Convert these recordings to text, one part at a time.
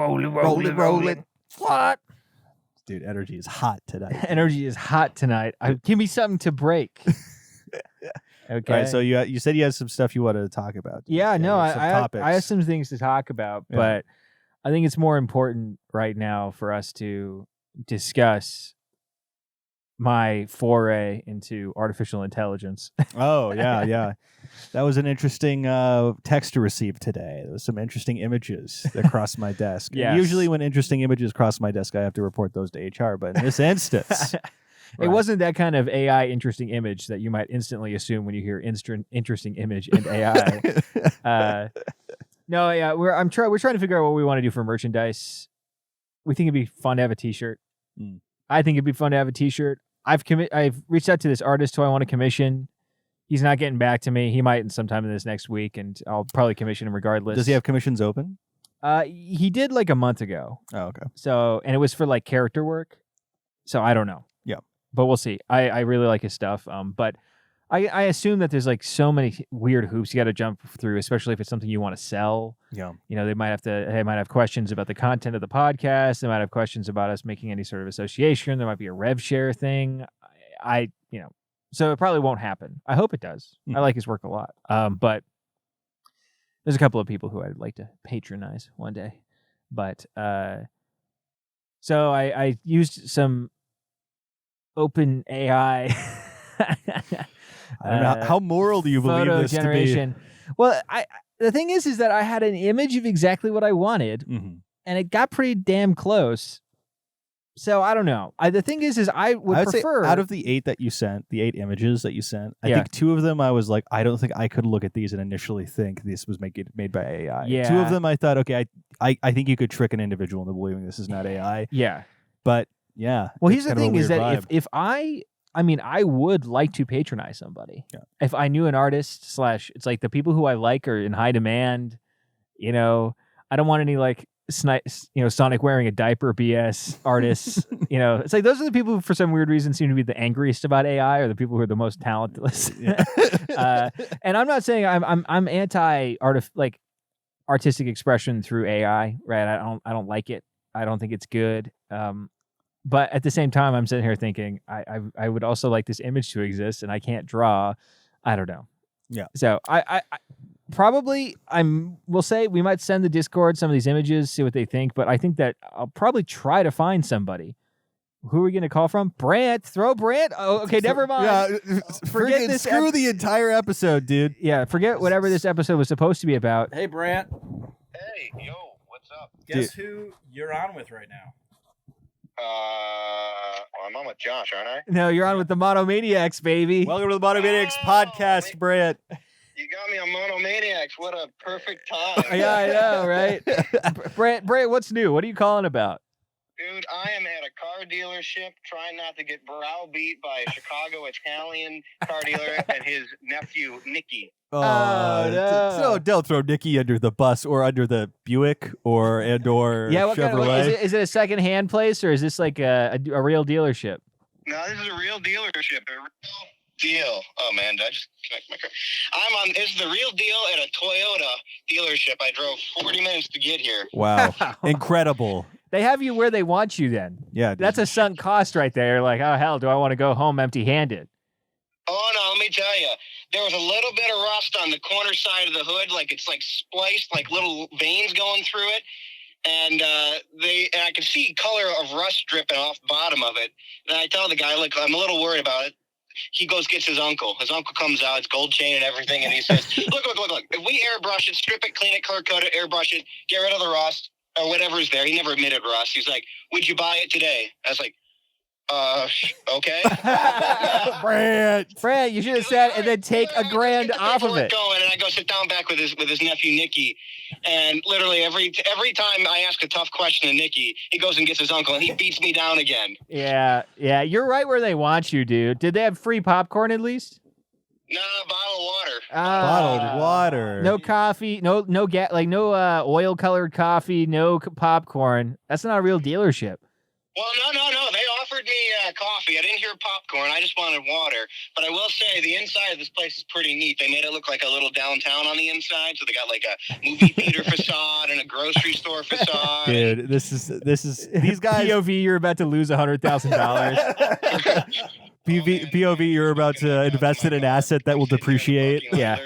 roll it. What? Dude, energy is hot tonight. Energy is hot tonight. Give me something to break. Okay. All right, so you said you had some stuff you wanted to talk about. Yeah, no, I have some things to talk about, but I think it's more important right now for us to discuss my foray into artificial intelligence. Oh, yeah. That was an interesting text to receive today. There was some interesting images that crossed my desk. Yes. Usually when interesting images cross my desk, I have to report those to HR, but in this instance... It wasn't that kind of AI interesting image that you might instantly assume when you hear interesting image and AI. No, yeah, we're trying to figure out what we want to do for merchandise. We think it'd be fun to have a T-shirt. I think it'd be fun to have a T-shirt. I've reached out to this artist who I want to commission. He's not getting back to me. He might sometime in this next week, and I'll probably commission him regardless. Does he have commissions open? He did like a month ago. Oh, okay. So, and it was for like character work. So I don't know. Yeah. But we'll see. I really like his stuff. But I assume that there's like so many weird hoops you got to jump through, especially if it's something you want to sell. Yeah. You know, they might have questions about the content of the podcast. They might have questions about us making any sort of association. There might be a rev share thing. So it probably won't happen. I hope it does. I like his work a lot. But there's a couple of people who I'd like to patronize one day. But so I used some open AI. I don't know. How moral do you believe photo this generation. to be? Well, the thing is that I had an image of exactly what I wanted, and it got pretty damn close. So I don't know. The thing is I would prefer say out of the 8 that you sent, the 8 images that you sent, I think 2 of them I was like, I don't think I could look at these and initially think this was made by AI. Yeah. 2 of them I thought, okay, I think you could trick an individual into believing this is not AI. Yeah. But yeah. Well, here's the thing: is that if I would like to patronize somebody. Yeah. If I knew an artist / it's like the people who I like are in high demand. You know, I don't want any like Sonic wearing a diaper BS artists. You know, it's like those are the people who, for some weird reason, seem to be the angriest about AI, or the people who are the most talentless. And I'm not saying I'm anti artistic expression through AI. Right? I don't like it. I don't think it's good. But at the same time, I'm sitting here thinking I would also like this image to exist, and I can't draw. I don't know. Yeah. So I probably we'll say we might send the Discord some of these images, see what they think. But I think that I'll probably try to find somebody. Who are we going to call from? Brant. Throw Brant. Oh, okay, never mind. Yeah, forget this. Screw the entire episode, dude. Yeah, forget whatever this episode was supposed to be about. Hey, Brant. Hey, yo, what's up? Guess who you're on with right now? I'm on with Josh, aren't I? No, you're on with the Monomaniacs, baby. Welcome to the Monomaniacs podcast, Brant. You got me on Monomaniacs. What a perfect time. Yeah, I know, right? Brant, what's new? What are you calling about? Dude, I am at a car dealership trying not to get browbeat by a Chicago Italian car dealer and his nephew, Nicky. Oh, no. So don't throw Nicky under the bus or under the Buick or what Chevrolet. Kind of, is it a second-hand place, or is this like a real dealership? No, this is a real dealership. A real deal. Oh, man, did I just connect my car? This is the real deal at a Toyota dealership. I drove 40 minutes to get here. Wow. Incredible. They have you where they want you then. Yeah. That's a sunk cost right there. Like, oh, hell, do I want to go home empty-handed? Oh, no, let me tell you. There was a little bit of rust on the corner side of the hood. Like, it's like spliced, like little veins going through it. And I could see color of rust dripping off the bottom of it. And I tell the guy, look, I'm a little worried about it. He gets his uncle. His uncle comes out, it's gold chain and everything, and he says, look. If we airbrush it, strip it, clean it, color code it, airbrush it, get rid of the rust, or whatever's there. He never admitted rust. He's like, would you buy it today? I was like, okay. Brant, you should have said, and then take $1,000 off of it. Going, and I go sit down back with his nephew Nicky, and literally every time I ask a tough question to Nicky, he goes and gets his uncle, and he beats me down again. Yeah, you're right where they want you, dude. Did they have free popcorn at least? No, bottled water. Bottled water. No coffee, no oil colored coffee, no popcorn. That's not a real dealership. Well, no. They offered me coffee. I didn't hear popcorn. I just wanted water. But I will say the inside of this place is pretty neat. They made it look like a little downtown on the inside. So they got like a movie theater facade and a grocery store facade. Dude, this is these guys. POV, you're about to lose $100,000. POV, you're about to invest in an asset that will depreciate. Yeah.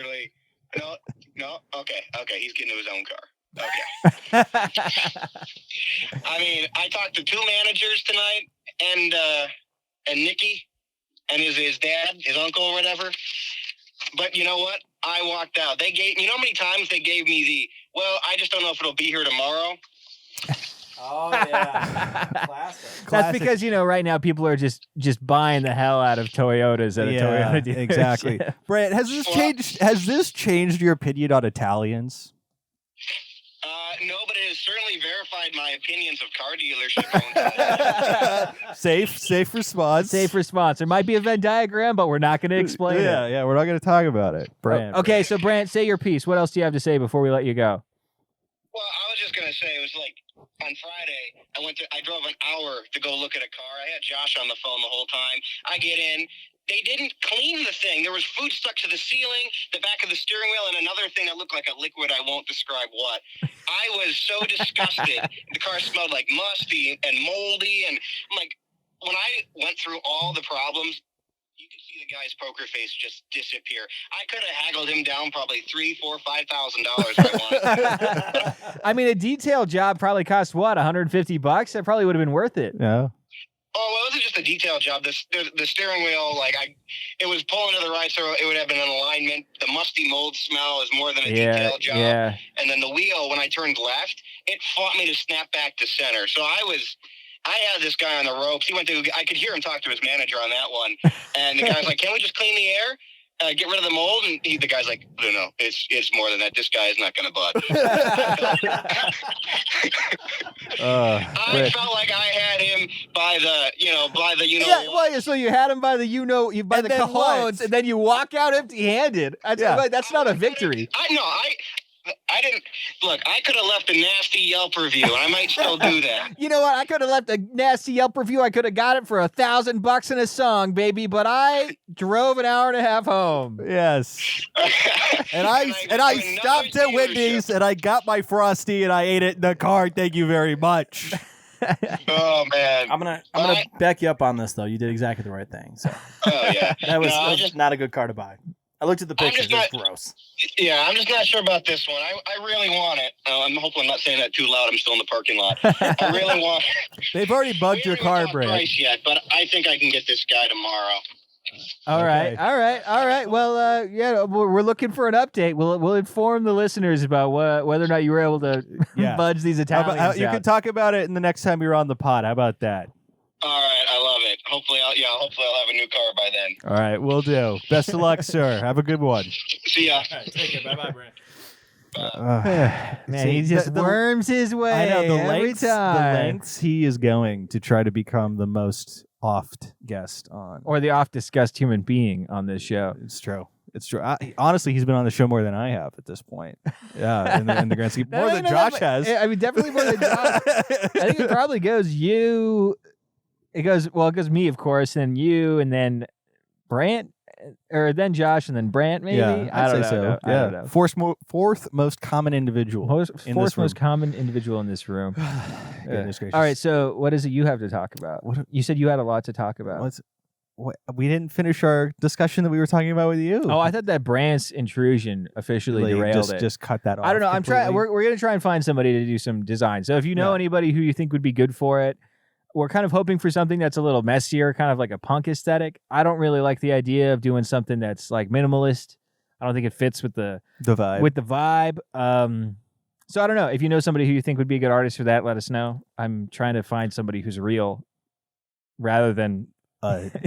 No. Okay. He's getting to his own car. Okay. I mean, I talked to 2 managers tonight, and Nikki, and his dad, his uncle, or whatever. But you know what? I walked out. They gave, you know how many times they gave me well, I just don't know if it'll be here tomorrow. Oh yeah, classic. That's because right now people are just buying the hell out of Toyotas at a Toyota dealership. Exactly. Brant, has this changed your opinion on Italians? No, but it has certainly verified my opinions of car dealership owners. Safe response. Safe response. There might be a Venn diagram, but we're not going to explain it. Yeah, we're not going to talk about it. Brant. Okay, so Brant, say your piece. What else do you have to say before we let you go? Well, I was just going to say, it was like on Friday, I drove an hour to go look at a car. I had Josh on the phone the whole time. I get in. They didn't clean the thing. There was food stuck to the ceiling, the back of the steering wheel, and another thing that looked like a liquid. I won't describe what. I was so disgusted. The car smelled like musty and moldy. And I'm like, when I went through all the problems, you could see the guy's poker face just disappear. I could have haggled him down probably $3,000, $4,000, $5,000 if I wanted. I mean, a detail job probably cost what, $150? That probably would have been worth it. Yeah. Oh, well, it wasn't just a detail job. The steering wheel, it was pulling to the right, so it would have been an alignment. The musty mold smell is more than a detail job. Yeah. And then the wheel, when I turned left, it fought me to snap back to center. So I had this guy on the ropes. I could hear him talk to his manager on that one. And the guy's like, "Can we just clean the air? Get rid of the mold?" And the guy's like, "No, it's more than that. This guy is not going to budge." I felt like I had him by the Well, so you had him by the by the cajones, and then you walk out empty-handed. That's not a victory. I didn't look. I could have left a nasty Yelp review, and I might still do that. You know what? I could have left a nasty Yelp review. I could have got it for $1,000 in a song, baby. But I drove an hour and a half home. Yes. and I stopped at Wendy's and I got my Frosty and I ate it in the car. Thank you very much. Oh man, I'm gonna back you up on this though. You did exactly the right thing. So. Oh yeah, that was just not a good car to buy. I looked at the pictures. It's gross. Yeah, I'm just not sure about this one. I really want it. I'm hoping I'm not saying that too loud. I'm still in the parking lot. I really want it. They've already bugged your car, Brant. Price yet, but I think I can get this guy tomorrow. All right. Well, we're looking for an update. We'll inform the listeners about whether or not you were able to budge these Italians. You can talk about it in the next time you're on the pod. How about that? All right, I love it. Hopefully I'll have a new car by then. All right, will do. Best of luck, sir. Have a good one. See ya. All right, take care. Bye, Brant. Man, he just worms his way. I know every time. The lengths he is going to try to become the most oft guest on, or the oft discussed human being on this show. It's true. Honestly, he's been on the show more than I have at this point. Yeah, in the grand scheme, more than Josh has. I mean, definitely more than Josh. I think it probably goes you. It goes me, of course, then you, and then Brant, or then Josh, and then Brant, maybe. Yeah, I don't know. So. I don't know. Fourth most common individual. Fourth most common individual in this room. Goodness gracious. All right, so what is it you have to talk about? You said you had a lot to talk about. We didn't finish our discussion that we were talking about with you. Oh, I thought that Brant's intrusion officially derailed it. Just cut that off. I don't know. I'm trying. We're gonna try and find somebody to do some design. So if you know anybody who you think would be good for it. We're kind of hoping for something that's a little messier, kind of like a punk aesthetic. I don't really like the idea of doing something that's like minimalist. I don't think it fits with the vibe. So I don't know. If you know somebody who you think would be a good artist for that, let us know. I'm trying to find somebody who's real rather than...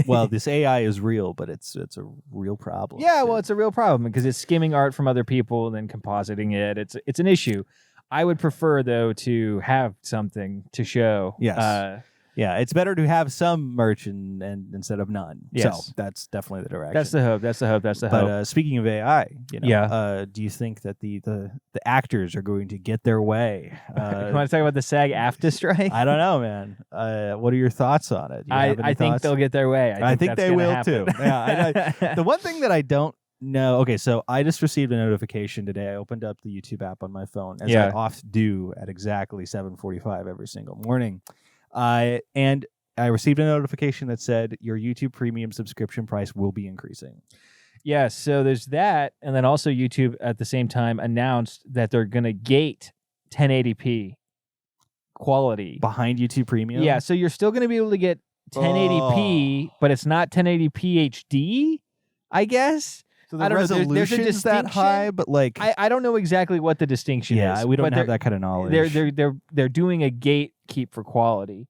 well, this AI is real, but it's a real problem. Yeah, well, it's a real problem because it's skimming art from other people and then compositing it. It's an issue. I would prefer, though, to have something to show. Yes. Yeah, it's better to have some merch and instead of none. Yes. So that's definitely the direction. That's the hope. That's the hope. That's the But hope. speaking of AI, Yeah. do you think that the actors are going to get their way? You want to talk about the SAG-AFTRA strike? I don't know, man. What are your thoughts on it? Do you have any I think thoughts? they'll get their way. I think that's they gonna will happen. too. Yeah. The one thing that I don't know. Okay, so I just received a notification today. I opened up the YouTube app on my phone, as I oft do at exactly 7:45 every single morning, and I received a notification that said your YouTube Premium subscription price will be increasing. Yeah, so there's that, and then also YouTube at the same time announced that they're going to gate 1080p quality Behind YouTube Premium? Yeah, so you're still going to be able to get 1080p, but it's not 1080p HD, I guess. So the I don't know. There's a resolution's that distinction. high, but like I don't know exactly what the distinction is. yeah, we don't but have that kind of knowledge. They're doing a gatekeep for quality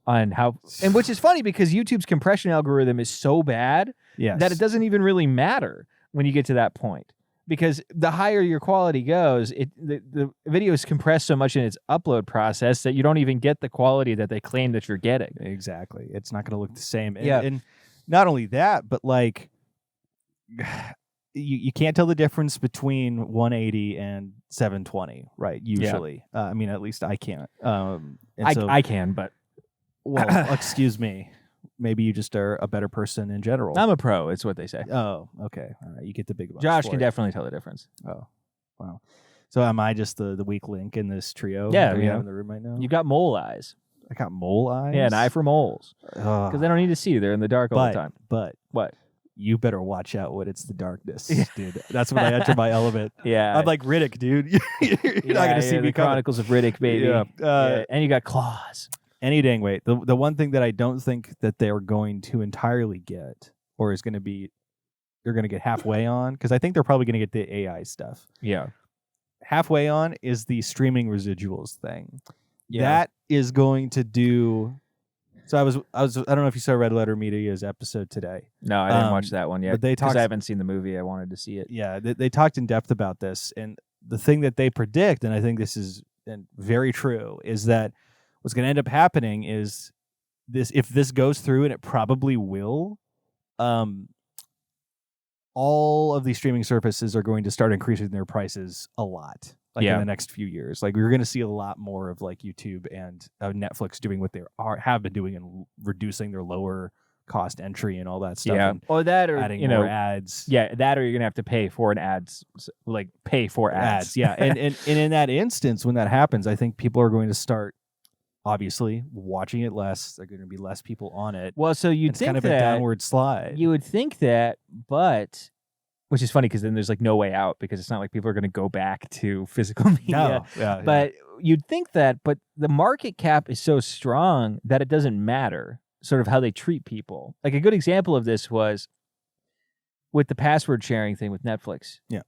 on how, and which is funny because YouTube's compression algorithm is so bad that it doesn't even really matter when you get to that point. Because the higher your quality goes, the video is compressed so much in its upload process that you don't even get the quality that they claim that you're getting. Exactly. It's not going to look the same. Yeah. And not only that, but like you can't tell the difference between 180 and 720, right? Usually. I mean, at least I can't. I can, but well, excuse me. Maybe you just are a better person in general. I'm a pro. It's what they say. Oh, okay. All right. You get the big bucks. Josh for can it. definitely tell the difference. Oh, wow. So am I just the weak link in this trio Yeah, that we you have know. in the room right now? You got mole eyes. I got mole eyes? Yeah, an eye for moles. Ugh. Because they don't need to see. They're in the dark all the time. But What? you better watch out when it's the darkness, dude. That's when I enter my element. Yeah. I'm like Riddick, dude. You're not going to see me the coming. Chronicles of Riddick, baby. Yeah. Yeah, and you got claws. Any dang way. The one thing that I don't think that they're going to entirely get, or is going to be, they're going to get halfway on, because I think they're probably going to get the AI stuff. Yeah. Halfway on is the streaming residuals thing. Yeah. That is going to do. So I don't know if you saw Red Letter Media's episode today. No, I didn't watch that one yet. but they because talked- I haven't seen the movie. I wanted to see it. Yeah, they talked in depth about this, and the thing that they predict, and I think this is very true, is that what's going to end up happening is this: if this goes through, and it probably will, all of these streaming services are going to start increasing their prices a lot, like in the next few years. Like we're going to see a lot more of like YouTube and Netflix doing what they have been doing and reducing their lower cost entry and all that stuff. Yeah. And Or that, or adding you more know, ads. Yeah, that, or you're gonna have to pay for an ads, like pay for ads. Yeah, and in that instance, when that happens, I think people are going to start obviously watching it less. There are going to be less people on it. Well, so you'd It's think kind of that a downward slide. you would think that, but which is funny because then there's like no way out because it's not like people are going to go back to physical media. No, yeah, But you'd think that, but the market cap is so strong that it doesn't matter sort of how they treat people. Like a good example of this was with the password sharing thing with Netflix. Yeah.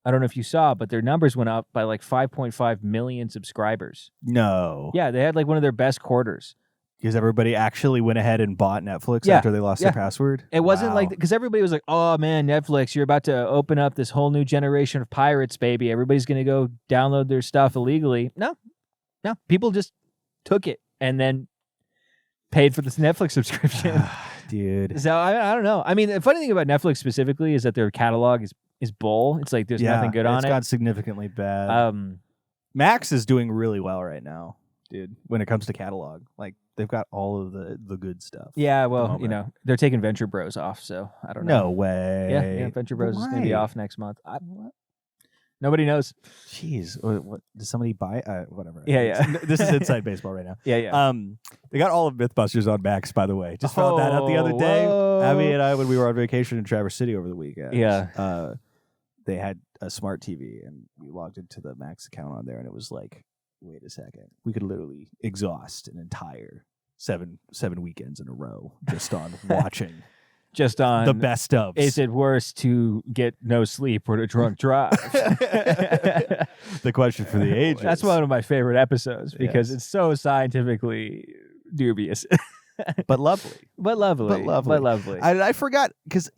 I don't know if you saw, but their numbers went up by like 5.5 million subscribers. No. Yeah, they had like one of their best quarters. Because everybody actually went ahead and bought Netflix Yeah, after they lost their password. It wasn't Wow. like, because everybody was like, oh man, Netflix, you're about to open up this whole new generation of pirates, baby. Everybody's going to go download their stuff illegally. No. People just took it and then paid for this Netflix subscription. Dude. So I don't know. I mean, the funny thing about Netflix specifically is that their catalog is bull. It's like there's nothing good on It's it. got significantly bad. Max is doing really well right now, dude, when it comes to catalog. Like, they've got all of the good stuff. Yeah, well, moment. you know, they're taking Venture Bros off, so I don't know. No way. Yeah, Venture Bros is going to be Why? off next month. Nobody knows. Jeez, what did somebody buy? Whatever. Yeah. This is inside baseball right now. Yeah. They got all of MythBusters on Max, by the way. Just found that out the other day. Whoa. Abby and I, when we were on vacation in Traverse City over the weekend, Yeah. they had a smart TV, and we logged into the Max account on there, and it was like, wait a second, we could literally exhaust an entire seven weekends in a row just on watching Just on the best of. Is it worse to get no sleep or to drunk drive? The question for the ages. That's one of my favorite episodes because Yes. it's so scientifically dubious. but lovely. But lovely. I forgot because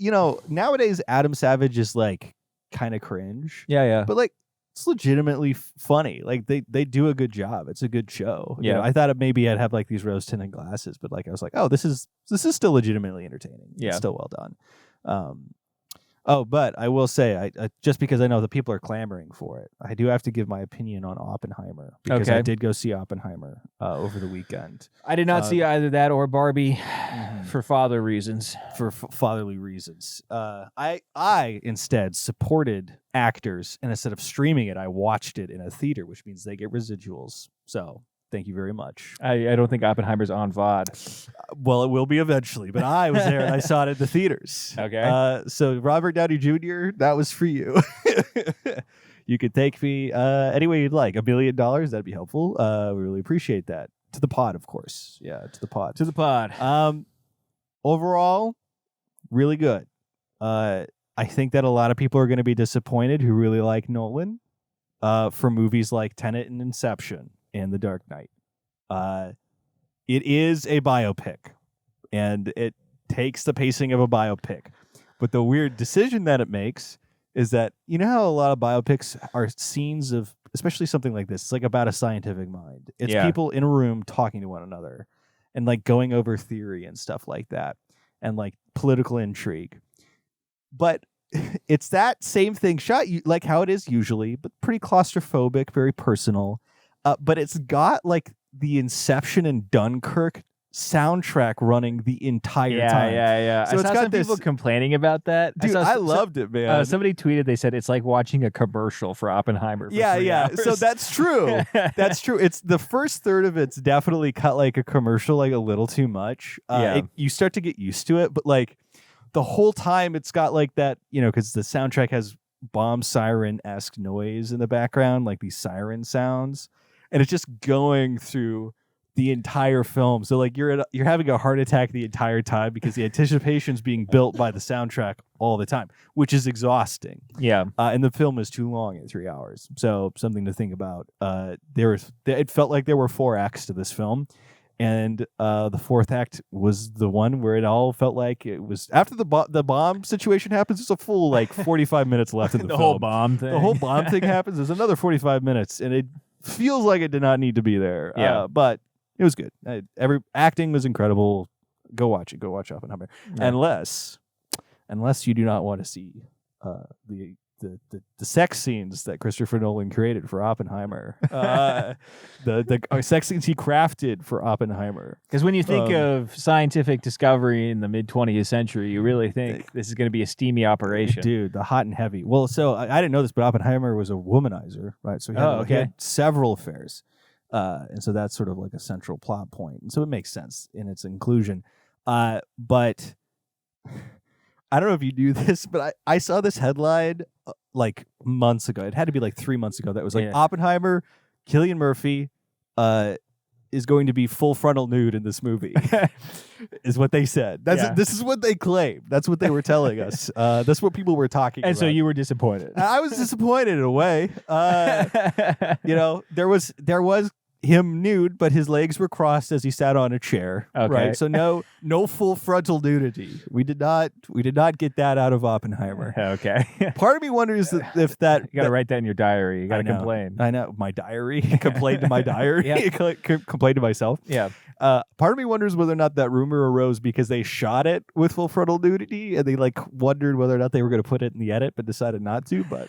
nowadays Adam Savage is like kind of cringe. Yeah. But like it's legitimately funny. Like they do a good job. It's a good show. Yeah. You know, I thought maybe I'd have like these rose tinted glasses, but like I was like, oh, this is still legitimately entertaining. Yeah. It's still well done. Oh, but I will say, I just because I know the people are clamoring for it, I do have to give my opinion on Oppenheimer because I did go see Oppenheimer over the weekend. I did not see either that or Barbie for father reasons. For fatherly reasons. I instead supported actors, and instead of streaming it, I watched it in a theater, which means they get residuals. So thank you very much. I don't think Oppenheimer's on VOD. Well, it will be eventually, but I was there and I saw it at the theaters. Okay. So Robert Downey Jr., that was for you. You could take me any way you'd like. $1 billion, that'd be helpful. We really appreciate that. To the pod, of course. Yeah, to the pod. To the pod. Overall, really good. I think that a lot of people are going to be disappointed who really like Nolan for movies like Tenet and Inception and The Dark Knight. It is a biopic, and it takes the pacing of a biopic. But the weird decision that it makes is that, you know how a lot of biopics are scenes of, especially something like this, it's like about a scientific mind. It's people in a room talking to one another and like going over theory and stuff like that and like political intrigue. But it's that same thing shot like how it is usually, but pretty claustrophobic, very personal. But it's got like the Inception and Dunkirk soundtrack running the entire time. Yeah. So I it's saw got some people complaining about that. Dude, I loved it, man. Somebody tweeted, they said it's like watching a commercial for Oppenheimer. For 3 hours. So that's true. That's true. It's the first third of it's definitely cut like a commercial, like a little too much. You start to get used to it, but like the whole time it's got like that, you know, because the soundtrack has bomb siren-esque noise in the background, like these siren sounds. And it's just going through the entire film. So like you're having a heart attack the entire time because the anticipation's being built by the soundtrack all the time, which is exhausting. Yeah. And the film is too long at 3 hours. So something to think about. It felt like there were 4 acts to this film. And the 4th act was the one where it all felt like it was after the bomb situation happens. There's a full like 45 minutes left in the film. Whole bomb thing. The whole bomb thing happens. There's another 45 minutes, and it feels like it did not need to be there. Yeah. But it was good. Every acting was incredible. Go watch it. Go watch Oppenheimer. Yeah. Unless you do not want to see the sex scenes that Christopher Nolan created for Oppenheimer, the sex scenes he crafted for Oppenheimer. Because when you think of scientific discovery in the mid-20th century, you really think this is going to be a steamy operation. Dude, the hot and heavy. Well, so I didn't know this, but Oppenheimer was a womanizer, right? So he had several affairs. And so that's sort of like a central plot point. And so it makes sense in its inclusion. But I don't know if you do this, but I saw this headline like months ago. It had to be like 3 months ago. That was like Oppenheimer, Cillian Murphy is going to be full frontal nude in this movie, is what they said. This is what they claimed. That's what they were telling us. That's what people were talking about. And so you were disappointed. I was disappointed in a way. You know, there was him nude, but his legs were crossed as he sat on a chair. Okay. Right. So no full frontal nudity. We did not get that out of Oppenheimer. Okay. Part of me wonders if that you got to write that in your diary. You got to complain. I know, my diary. Complain to my diary. Complain to myself. Yeah. Part of me wonders whether or not that rumor arose because they shot it with full frontal nudity and they like wondered whether or not they were going to put it in the edit, but decided not to. But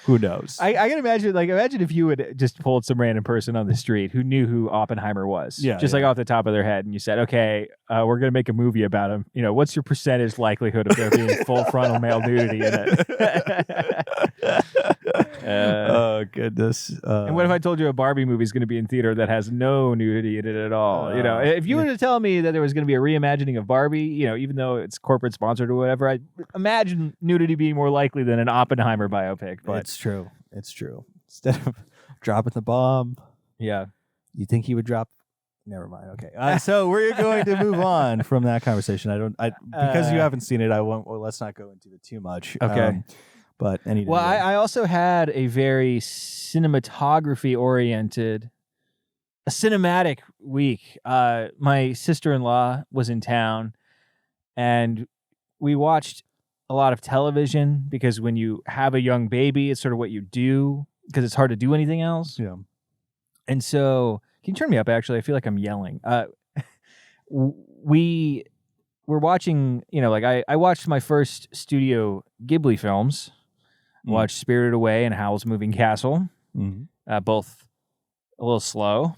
who knows? I can imagine. Like, imagine if you had just pulled some random person on the street who knew who Oppenheimer was, like off the top of their head, and you said, "Okay, we're going to make a movie about him. You know, what's your percentage likelihood of there being full frontal male nudity in it?" Oh goodness! And what if I told you a Barbie movie is going to be in theater that has no nudity in it at all? You know, if you were to tell me that there was going to be a reimagining of Barbie, you know, even though it's corporate sponsored or whatever, I imagine nudity being more likely than an Oppenheimer biopic. But it's true. Instead of dropping the bomb, you think he would drop? Never mind. Okay, so we're going to move on from that conversation. Because you haven't seen it, I won't. Well, let's not go into it too much. Okay. But I also had a very cinematography oriented, a cinematic week. My sister-in-law was in town, and we watched a lot of television because when you have a young baby, it's sort of what you do because it's hard to do anything else. Yeah. And so, can you turn me up? Actually, I feel like I'm yelling. We're watching, like I watched my first Studio Ghibli films. Watched Spirited Away and Howl's Moving Castle. Both a little slow.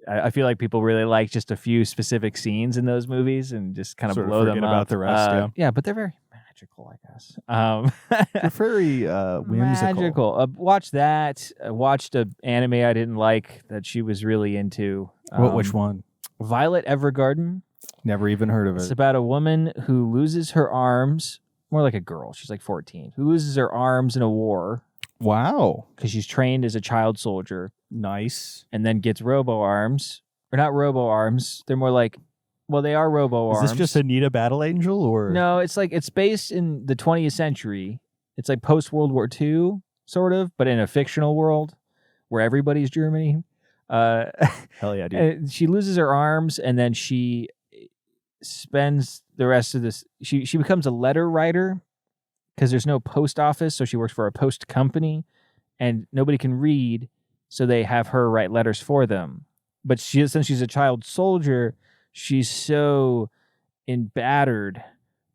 I feel like people really like just a few specific scenes in those movies and just kind of Sort of blow them forget up. about the rest, yeah, but they're very magical, I guess. They're very whimsical. Magical. Watched that. Watched an anime I didn't like that she was really into. Which one? Violet Evergarden. Never even heard of It's it. about a woman who loses her arms, more like a girl. She's like 14, who loses her arms in a war. Wow. Because she's trained as a child soldier. Nice. And then gets robo arms. Or not robo arms. They're more like, well, they are robo arms. Is this just Anita Battle Angel or? No, it's like, it's based in the 20th century. It's like post World War II, sort of, but in a fictional world where everybody's Germany. Hell yeah, dude. She loses her arms and then she spends the rest of this. She becomes a letter writer because there's no post office. So she works for a post company and nobody can read. So they have her write letters for them. But since she's a child soldier, she's so embattered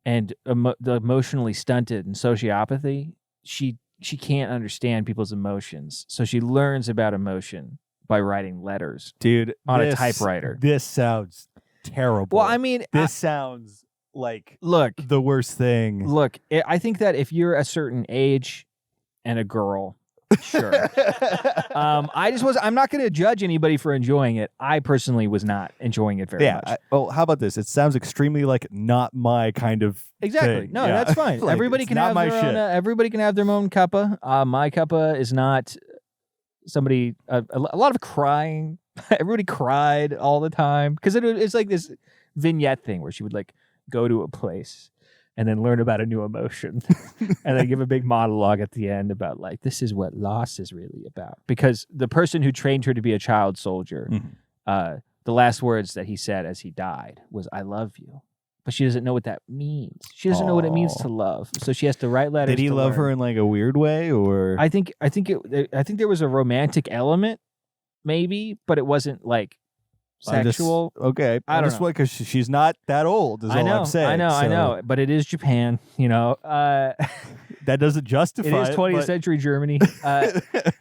and emotionally stunted and sociopathy. She can't understand people's emotions. So she learns about emotion by writing letters, dude, on a typewriter. This sounds terrible. Well, I mean, this sounds like look the worst thing. Look, I think that if you're a certain age and a girl, sure. I'm not going to judge anybody for enjoying it. I personally was not enjoying it very much. How about this? It sounds extremely like not my kind of exactly. thing. No, Yeah. that's fine. Like, everybody it's can not have my their shit. own. Everybody can have their own cuppa. My cuppa is not somebody. A lot of crying. Everybody cried all the time because it's like this vignette thing where she would like go to a place and then learn about a new emotion and then give a big monologue at the end about like, this is what loss is really about. Because the person who trained her to be a child soldier, the last words that he said as he died was, "I love you." But she doesn't know what that means. She doesn't know what it means to love. So she has to write letters. Did he love her in like a weird way or? I think there was a romantic element maybe, but it wasn't like sexual. Okay. I don't know. Because she's not that old is I know, all I'm saying. I know. But it is Japan, That doesn't justify it is 20th century Germany.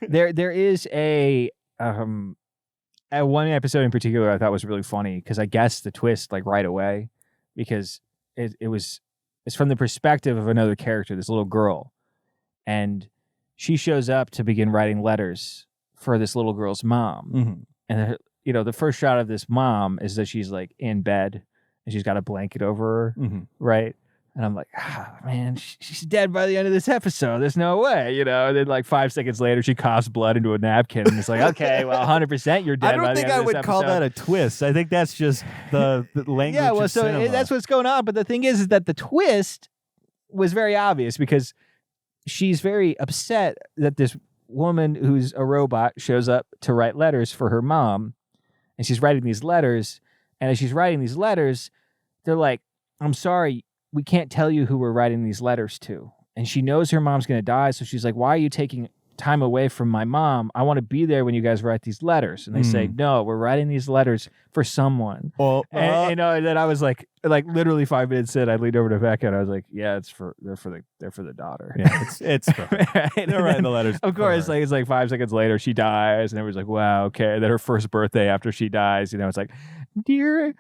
There is a one episode in particular I thought was really funny because I guessed the twist like right away because it's from the perspective of another character, this little girl, and she shows up to begin writing letters for this little girl's mom, and the first shot of this mom is that she's like in bed and she's got a blanket over her, right? And I'm like, man, she's dead by the end of this episode. There's no way, And then like 5 seconds later, she coughs blood into a napkin. And it's like, okay, well, 100% you're dead. I don't think I would call that a twist. I think that's just the language. Yeah, well, of so cinema. that's what's going on. But the thing is that the twist was very obvious because she's very upset that this woman who's a robot shows up to write letters for her mom. And she's writing these letters. And as she's writing these letters, they're like, "I'm sorry, we can't tell you who we're writing these letters to." And she knows her mom's going to die. So she's like, "Why are you taking time away from my mom? I want to be there when you guys write these letters." And they say, "No, we're writing these letters for someone." And then I was like literally 5 minutes in, I leaned over to Becca and I was like, "Yeah, they're for the daughter." Yeah, it's perfect. They're writing the letters. Of course, it's like 5 seconds later she dies, and everyone's like, "Wow, okay." And then her first birthday after she dies, it's like, "Dear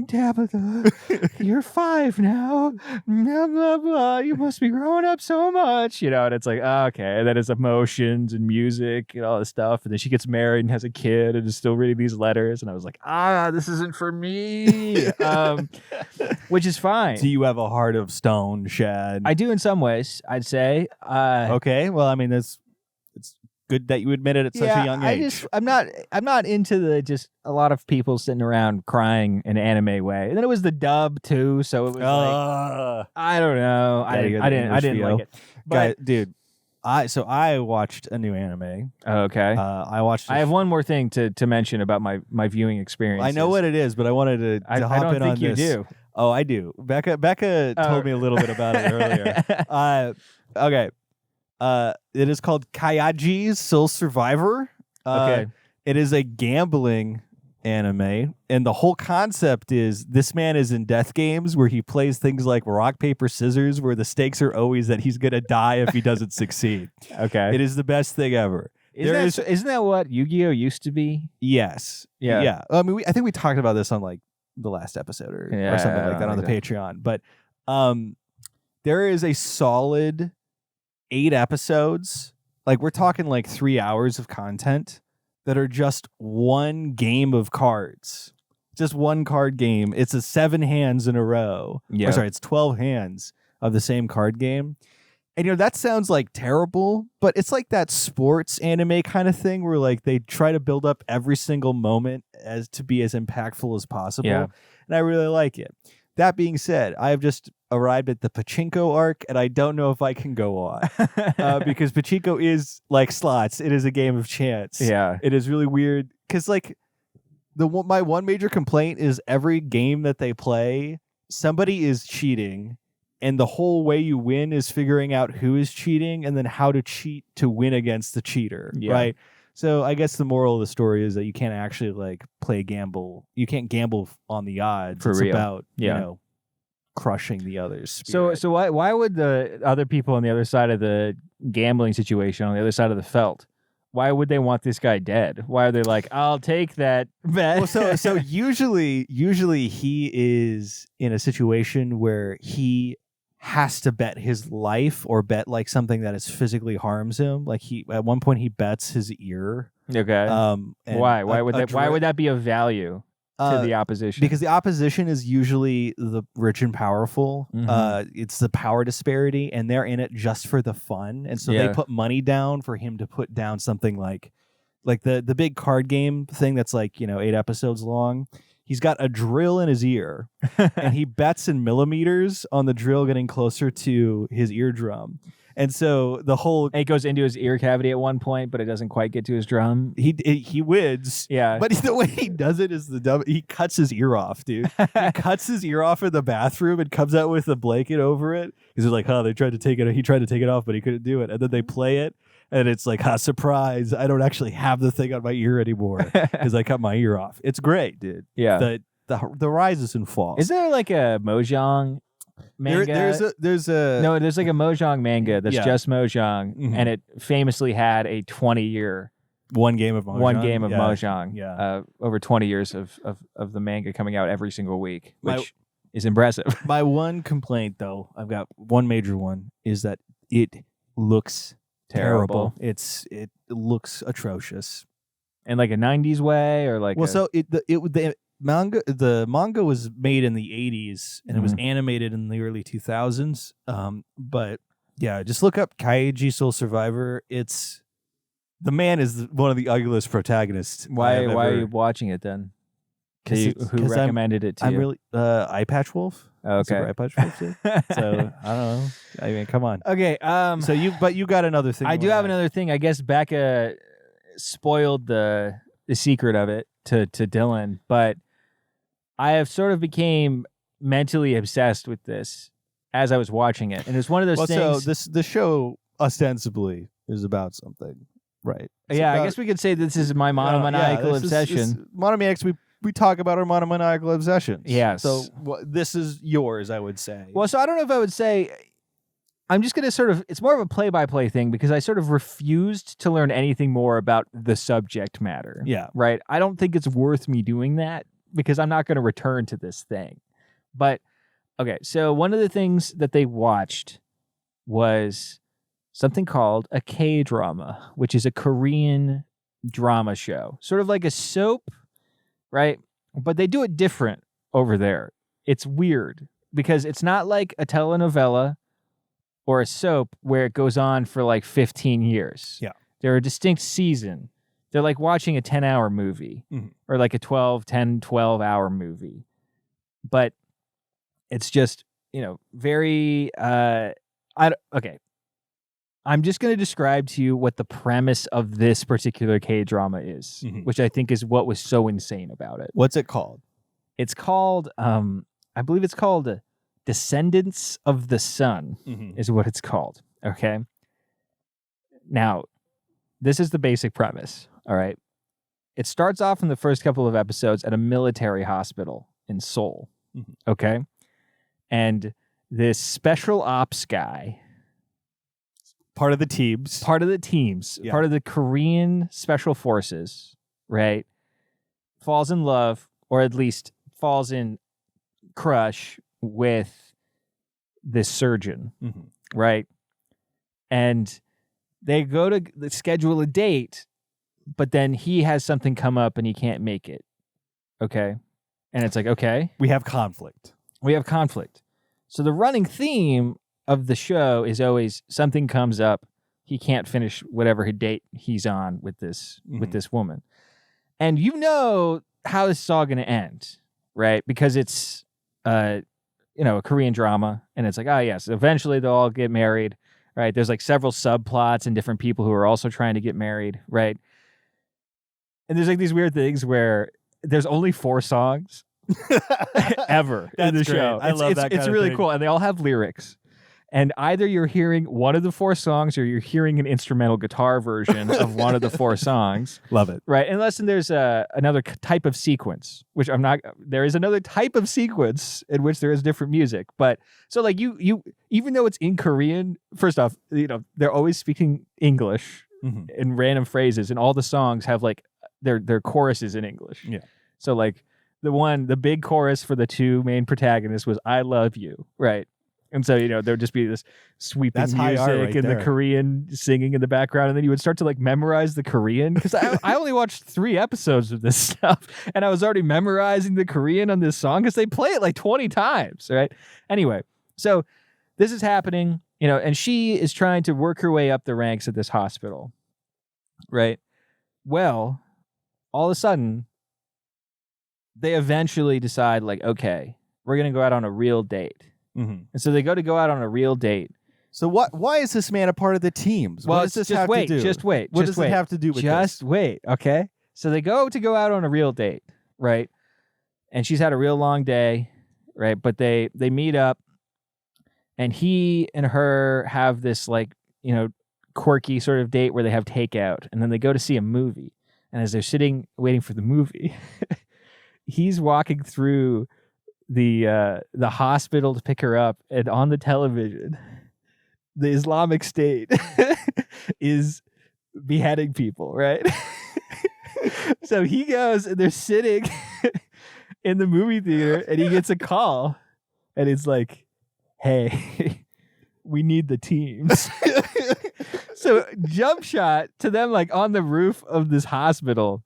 Tabitha, you're 5 now. Blah, blah, blah. You must be growing up so much." And it's like, okay. And then it's emotions and music and all this stuff. And then she gets married and has a kid and is still reading these letters. And I was like, this isn't for me. Which is fine. Do you have a heart of stone, Shad? I do in some ways, I'd say. Okay. Well, I mean, it's good that you admit it at such a young age. I'm not into the just a lot of people sitting around crying in an anime way. And then it was the dub too, so it was like I don't know. I didn't like it. But dude, I watched a new anime. Okay. I have one more thing to mention about my viewing experience. I know what it is, but I wanted to hop I don't in think on you this. do. Oh, I do. Becca told me a little bit about it earlier. Okay. It is called Kayaji's Soul Survivor. Okay. It is a gambling anime, and the whole concept is this man is in death games where he plays things like rock, paper, scissors, where the stakes are always that he's going to die if he doesn't succeed. Okay. It is the best thing ever. Isn't that what Yu-Gi-Oh used to be? Yes. Yeah. I mean, I think we talked about this on like the last episode or something like that on the Patreon. But there is a solid 8 episodes. Like we're talking like 3 hours of content that are just one game of cards. Just one card game. It's a 7 hands in a row. Yeah. Or sorry, it's 12 hands of the same card game. And, that sounds like terrible, but it's like that sports anime kind of thing where like they try to build up every single moment as to be as impactful as possible. Yeah. And I really like it. That being said, I have just arrived at the Pachinko arc, and I don't know if I can go on because Pachinko is like slots. It is a game of chance. Yeah. It is really weird because like my one major complaint is every game that they play, somebody is cheating. And the whole way you win is figuring out who is cheating and then how to cheat to win against the cheater, right? So I guess the moral of the story is that you can't actually like gamble. You can't gamble on the odds. For it's real. about crushing the others. So why would the other people on the other side of the gambling situation, on the other side of the felt, why would they want this guy dead? Why are they like, I'll take that bet? Well, so usually he is in a situation where he has to bet his life or bet like something that is physically harms him. Like at one point he bets his ear. Okay. Why? Why would that be of value to the opposition? Because the opposition is usually the rich and powerful. Mm-hmm. It's the power disparity, and they're in it just for the fun. And so they put money down for him to put down something like the big card game thing that's like 8 episodes long. He's got a drill in his ear, and he bets in millimeters on the drill getting closer to his eardrum. And so it goes into his ear cavity at one point, but it doesn't quite get to his drum. He wins. Yeah. But the way he does it is he cuts his ear off, dude. He cuts his ear off in the bathroom and comes out with a blanket over it. He's like, they tried to take it. He tried to take it off, but he couldn't do it. And then they play it. And it's like, surprise, I don't actually have the thing on my ear anymore because I cut my ear off. It's great, dude. Yeah. The rises and falls. Is there like a Mojang manga? There's like a Mojang manga that's just Mojang, and it famously had a 20-year one game of Mojang. Yeah. Over 20 years of the manga coming out every single week, which is impressive. My one complaint, though, I've got one major one, is that it looks terrible. It looks atrocious, in like a 90s way, or like the manga was made in the 80s and it was animated in the early 2000s. But yeah, just look up Kaiji Soul Survivor. The man is one of the ugliest protagonists. Why are you watching it then? Who recommended it to you? I'm really Eye Patch Wolf. Okay. Eye Patch Wolf. So I don't know. I mean, come on. Okay. So you got another thing. I do have another thing. I guess Becca spoiled the secret of it to Dylan, but I have sort of became mentally obsessed with this as I was watching it, and it's one of those things. So the show ostensibly is about something, right? I guess we could say this is my monomaniacal obsession. Monomaniacs, we talk about our monomaniacal obsessions. Yes. So this is yours, I would say. Well, so I don't know if I would say. I'm just going to it's more of a play-by-play thing because I sort of refused to learn anything more about the subject matter. Yeah. Right? I don't think it's worth me doing that because I'm not going to return to this thing. But, okay, so one of the things that they watched was something called a K-drama, which is a Korean drama show. Sort of like a soap, right? But they do it different over there. It's weird because it's not like a telenovela or a soap where it goes on for like 15 years. Yeah. They're a distinct season. They're like watching a 10-hour movie or like a 12-hour movie. But it's just, very, okay. I'm just going to describe to you what the premise of this particular K-drama is, which I think is what was so insane about it. What's it called? It's called, I believe it's called Descendants of the Sun is what it's called. Okay. Now, this is the basic premise, all right? It starts off in the first couple of episodes at a military hospital in Seoul, okay? And this special ops guy... Part of the teams, part of the Korean Special Forces, right? Falls in love, or at least falls in crush with this surgeon, right? And they go to schedule a date, but then he has something come up and he can't make it. Okay. And it's like, okay. We have conflict. So the running theme of the show is always something comes up. He can't finish whatever date he's on with this woman. And you know how this is all going to end, right? Because it's, a Korean drama. And it's like, oh, yes, eventually they'll all get married, right? There's like several subplots and different people who are also trying to get married, right? And there's like these weird things where there's only 4 songs ever in the show. I love that. It's really cool. And they all have lyrics. And either you're hearing one of the 4 songs or you're hearing an instrumental guitar version of one of the 4 songs. Love it. Right. Unless there's another type of sequence, which I'm not. There is another type of sequence in which there is different music. But so like you even though it's in Korean, first off, they're always speaking English in random phrases, and all the songs have like their choruses in English. Yeah. So like the big chorus for the 2 main protagonists was "I love you," right? And so, there'd just be this sweeping music and the Korean singing in the background. And then you would start to like memorize the Korean. Because I only watched 3 episodes of this stuff. And I was already memorizing the Korean on this song because they play it like 20 times, right? Anyway, so this is happening, and she is trying to work her way up the ranks at this hospital, right? Well, all of a sudden, they eventually decide like, okay, we're going to go out on a real date. And so they go out on a real date. So why is this man a part of the teams? Well, what does this have to do? Just wait. What does it have to do with this? Just wait, okay? So they go out on a real date, right? And she's had a real long day, right? But they meet up, and he and her have this like, quirky sort of date where they have takeout, and then they go to see a movie. And as they're sitting waiting for the movie, he's walking through the hospital to pick her up, and on the television the Islamic State is beheading people, right? So he goes, and they're sitting in the movie theater, and he gets a call, and it's like, hey, we need the teams. So jump shot to them like on the roof of this hospital.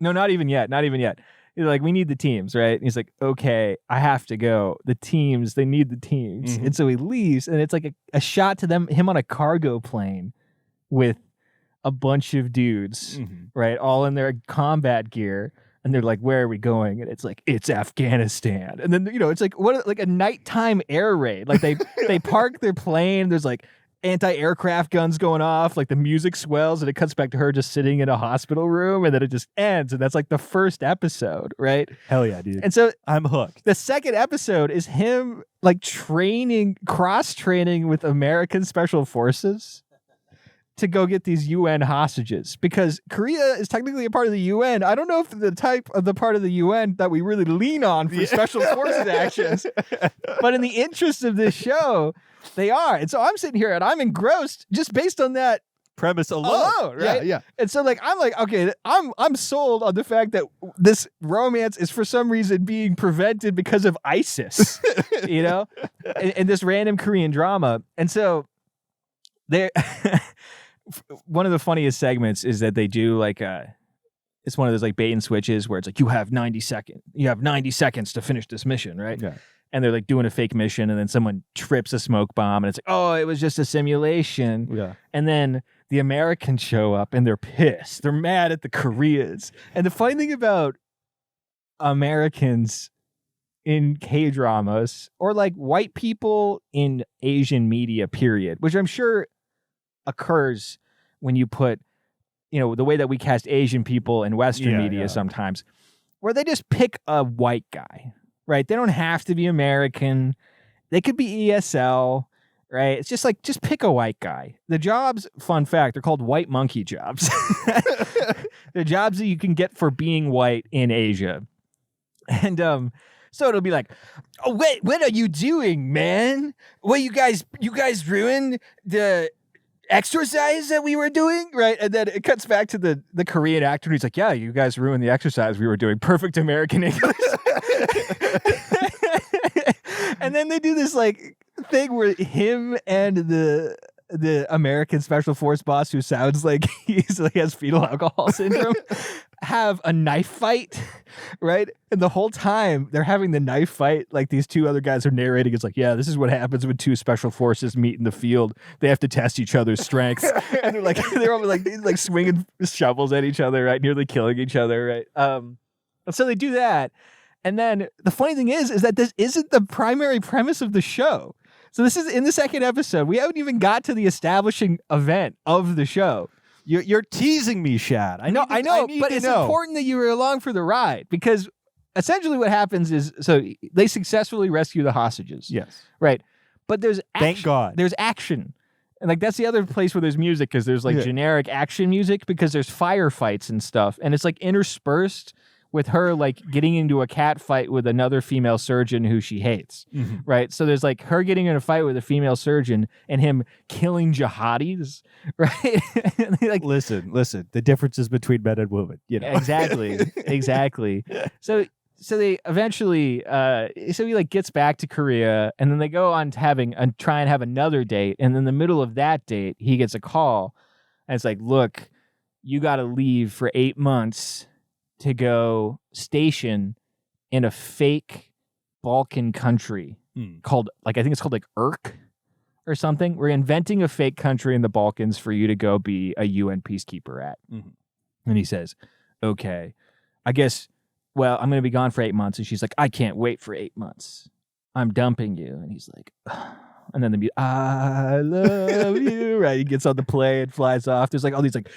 No, not even yet. He's like, we need the teams, right? And he's like, okay, I have to go. The teams, they need the teams. And so he leaves, and it's like a shot to him on a cargo plane with a bunch of dudes, right? All in their combat gear. And they're like, where are we going? And it's like, it's Afghanistan. And then, it's like a nighttime air raid. Like they park their plane. There's like anti-aircraft guns going off, like the music swells, and it cuts back to her just sitting in a hospital room, and then it just ends, and that's like the first episode, right? Hell yeah, dude. And so I'm hooked. The second episode is him like cross-training with American Special Forces to go get these UN hostages, because Korea is technically a part of the UN. I don't know if the type of the part of the UN that we really lean on for special forces actions, but in the interest of this show, they are. And so I'm sitting here and I'm engrossed just based on that premise alone, right? Yeah. And so like I'm like, okay, I'm sold on the fact that this romance is for some reason being prevented because of ISIS, and this random Korean drama. And so they one of the funniest segments is that they do like it's one of those like bait and switches where it's like you have 90 seconds to finish this mission, right? Yeah. And they're like doing a fake mission, and then someone trips a smoke bomb, and it's like, oh, it was just a simulation. Yeah. And then the Americans show up, and they're pissed. They're mad at the Koreans. And the funny thing about Americans in K-dramas, or like white people in Asian media, period, which I'm sure occurs when you put, the way that we cast Asian people in Western media sometimes, where they just pick a white guy. Right, they don't have to be American. They could be ESL. right? It's just like, just pick a white guy. The jobs, fun fact, they're called white monkey jobs. They're jobs that you can get for being white in Asia. And so it'll be like, oh wait, what are you doing, man? Well, you guys ruined the exercise that we were doing, right? And then it cuts back to the Korean actor, and he's like, yeah, you guys ruined the exercise we were doing. Perfect American English. And then they do this like thing where him and the American Special Force boss, who sounds like he has fetal alcohol syndrome, have a knife fight, right? And the whole time they're having the knife fight, like these two other guys are narrating. It's like, yeah, this is what happens when two special forces meet in the field. They have to test each other's strengths, and they're all like swinging shovels at each other, right? Nearly killing each other, right? And so they do that, and then the funny thing is that this isn't the primary premise of the show. So this is in the second episode. We haven't even got to the establishing event of the show. You're teasing me, Shad. I know, but it's important that you were along for the ride, because essentially what happens is, so they successfully rescue the hostages. Yes. Right. But there's action. Thank God. There's action. And like, that's the other place where there's music, because there's like generic action music, because there's firefights and stuff. And it's like interspersed with her like getting into a cat fight with another female surgeon who she hates, right? So there's like her getting in a fight with a female surgeon and him killing jihadis, right? Like, listen, the differences between men and women, you know. Exactly. So they eventually, so he like gets back to Korea, and then they go on to try and have another date, and in the middle of that date, he gets a call, and it's like, look, you got to leave for 8 months to go station in a fake Balkan country called, like, I think it's called like Irk or something. We're inventing a fake country in the Balkans for you to go be a UN peacekeeper at. And he says, okay, I guess, well, I'm going to be gone for 8 months. And she's like, I can't wait for 8 months. I'm dumping you. And he's like, and then I love you. Right. He gets on the plane, flies off. There's like all these like,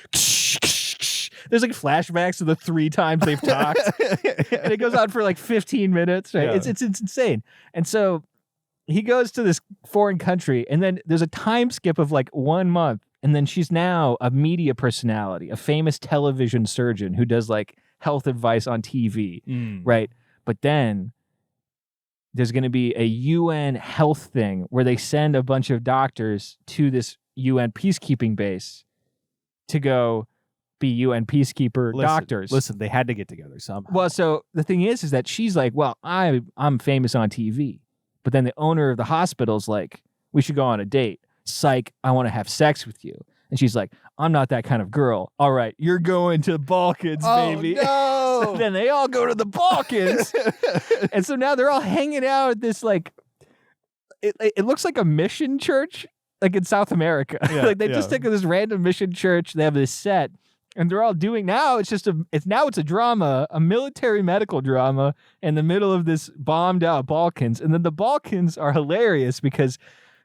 there's like flashbacks to the 3 times they've talked, and it goes on for like 15 minutes. Right? Yeah. It's insane. And so he goes to this foreign country, and then there's a time skip of like 1 month, and then she's now a media personality, a famous television surgeon who does like health advice on TV, right? But then there's going to be a UN health thing where they send a bunch of doctors to this UN peacekeeping base to go be UN peacekeeper doctors. Listen, they had to get together somehow. Well, so the thing is that she's like, well, I'm famous on TV. But then the owner of the hospital's like, we should go on a date. Psych, I want to have sex with you. And she's like, I'm not that kind of girl. All right, you're going to the Balkans, baby. No. So then they all go to the Balkans. And so now they're all hanging out at this, like, it looks like a mission church, like in South America. Yeah, like they just take this random mission church. They have this set. And they're all doing now. It's a drama, a military medical drama in the middle of this bombed out Balkans. And then the Balkans are hilarious because,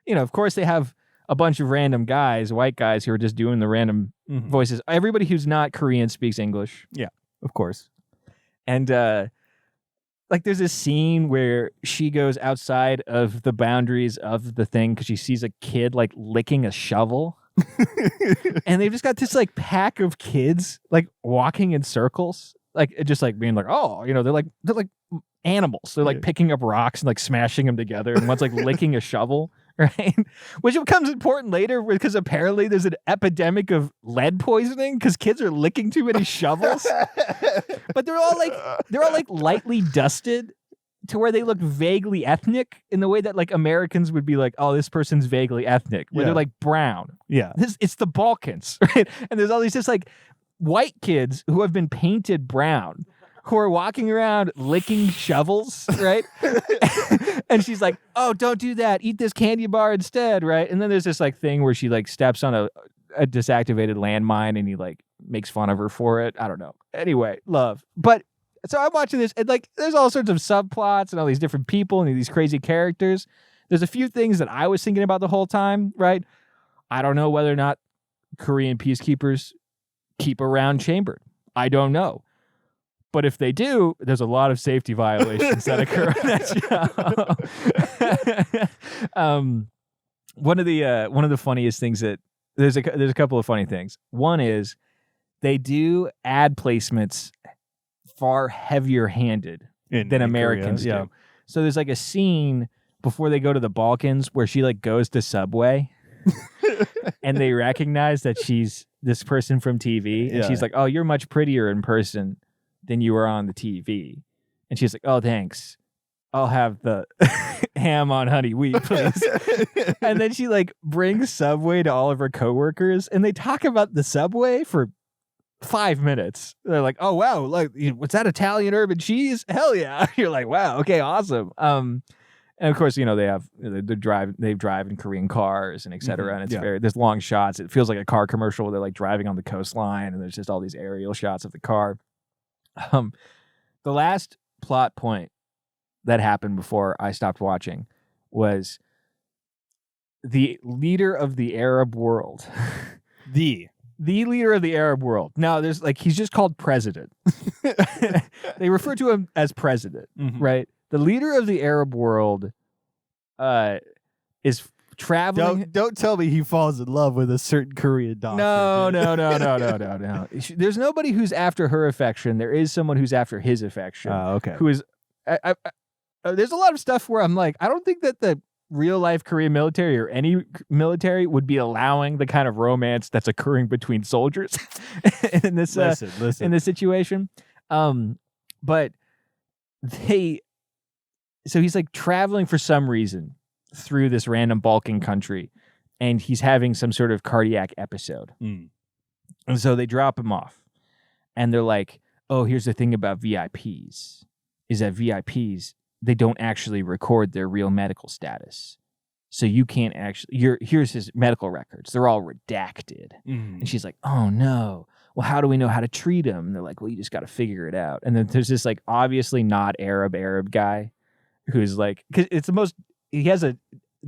you know, of course they have a bunch of random guys, white guys who are just doing the random voices. Everybody who's not Korean speaks English. Yeah, of course. And like there's this scene where she goes outside of the boundaries of the thing because she sees a kid like licking a shovel. And they've just got this like pack of kids like walking in circles, like just like being like, oh, you know, they're like animals. They're like picking up rocks and like smashing them together, and one's like licking a shovel, right? Which becomes important later because apparently there's an epidemic of lead poisoning because kids are licking too many shovels. But they're all like lightly dusted to where they look vaguely ethnic in the way that like Americans would be like, oh, this person's vaguely ethnic, where they're like brown. Yeah. It's the Balkans, right? And there's all these just like white kids who have been painted brown who are walking around licking shovels, right? And she's like, oh, don't do that. Eat this candy bar instead, right? And then there's this like thing where she like steps on a desactivated landmine and he like makes fun of her for it. I don't know. Anyway, love. But so I'm watching this, and like, there's all sorts of subplots and all these different people and these crazy characters. There's a few things that I was thinking about the whole time, right? I don't know whether or not Korean peacekeepers keep a round chambered. I don't know. But if they do, there's a lot of safety violations that occur on that show. one of the funniest things that there's a couple of funny things. One is they do ad placements far heavier handed than Americans do. So there's like a scene before they go to the Balkans where she like goes to Subway and they recognize that she's this person from TV. And she's like, oh, you're much prettier in person than you were on the TV. And she's like, oh, thanks. I'll have the ham on honey wheat, please. And then she like brings Subway to all of her coworkers and they talk about the Subway for 5 minutes. They're like, oh, wow, like, what's that, Italian urban cheese? Hell yeah. You're like, wow, okay, awesome. And of course, they drive in Korean cars and et cetera. And it's there's long shots. It feels like a car commercial where they're like driving on the coastline and there's just all these aerial shots of the car. The last plot point that happened before I stopped watching was the leader of the Arab world. The leader of the Arab world. Now, there's like, he's just called president. They refer to him as president, right? The leader of the Arab world is traveling. Don't tell me he falls in love with a certain Korean doctor. No. There's nobody who's after her affection. There is someone who's after his affection. Okay. Who is... there's a lot of stuff where I'm like, I don't think that the real life Korean military or any military would be allowing the kind of romance that's occurring between soldiers in this in this situation. But so he's like traveling for some reason through this random Balkan country, and he's having some sort of cardiac episode. And so they drop him off, and they're like, "Oh, here's the thing about VIPs: is that VIPs." They don't actually record their real medical status. So you can't actually, here's his medical records. They're all redacted. And she's like, oh no. Well, how do we know how to treat him? And they're like, well, you just got to figure it out. And then there's this like obviously not Arab guy who's like, because it's he has the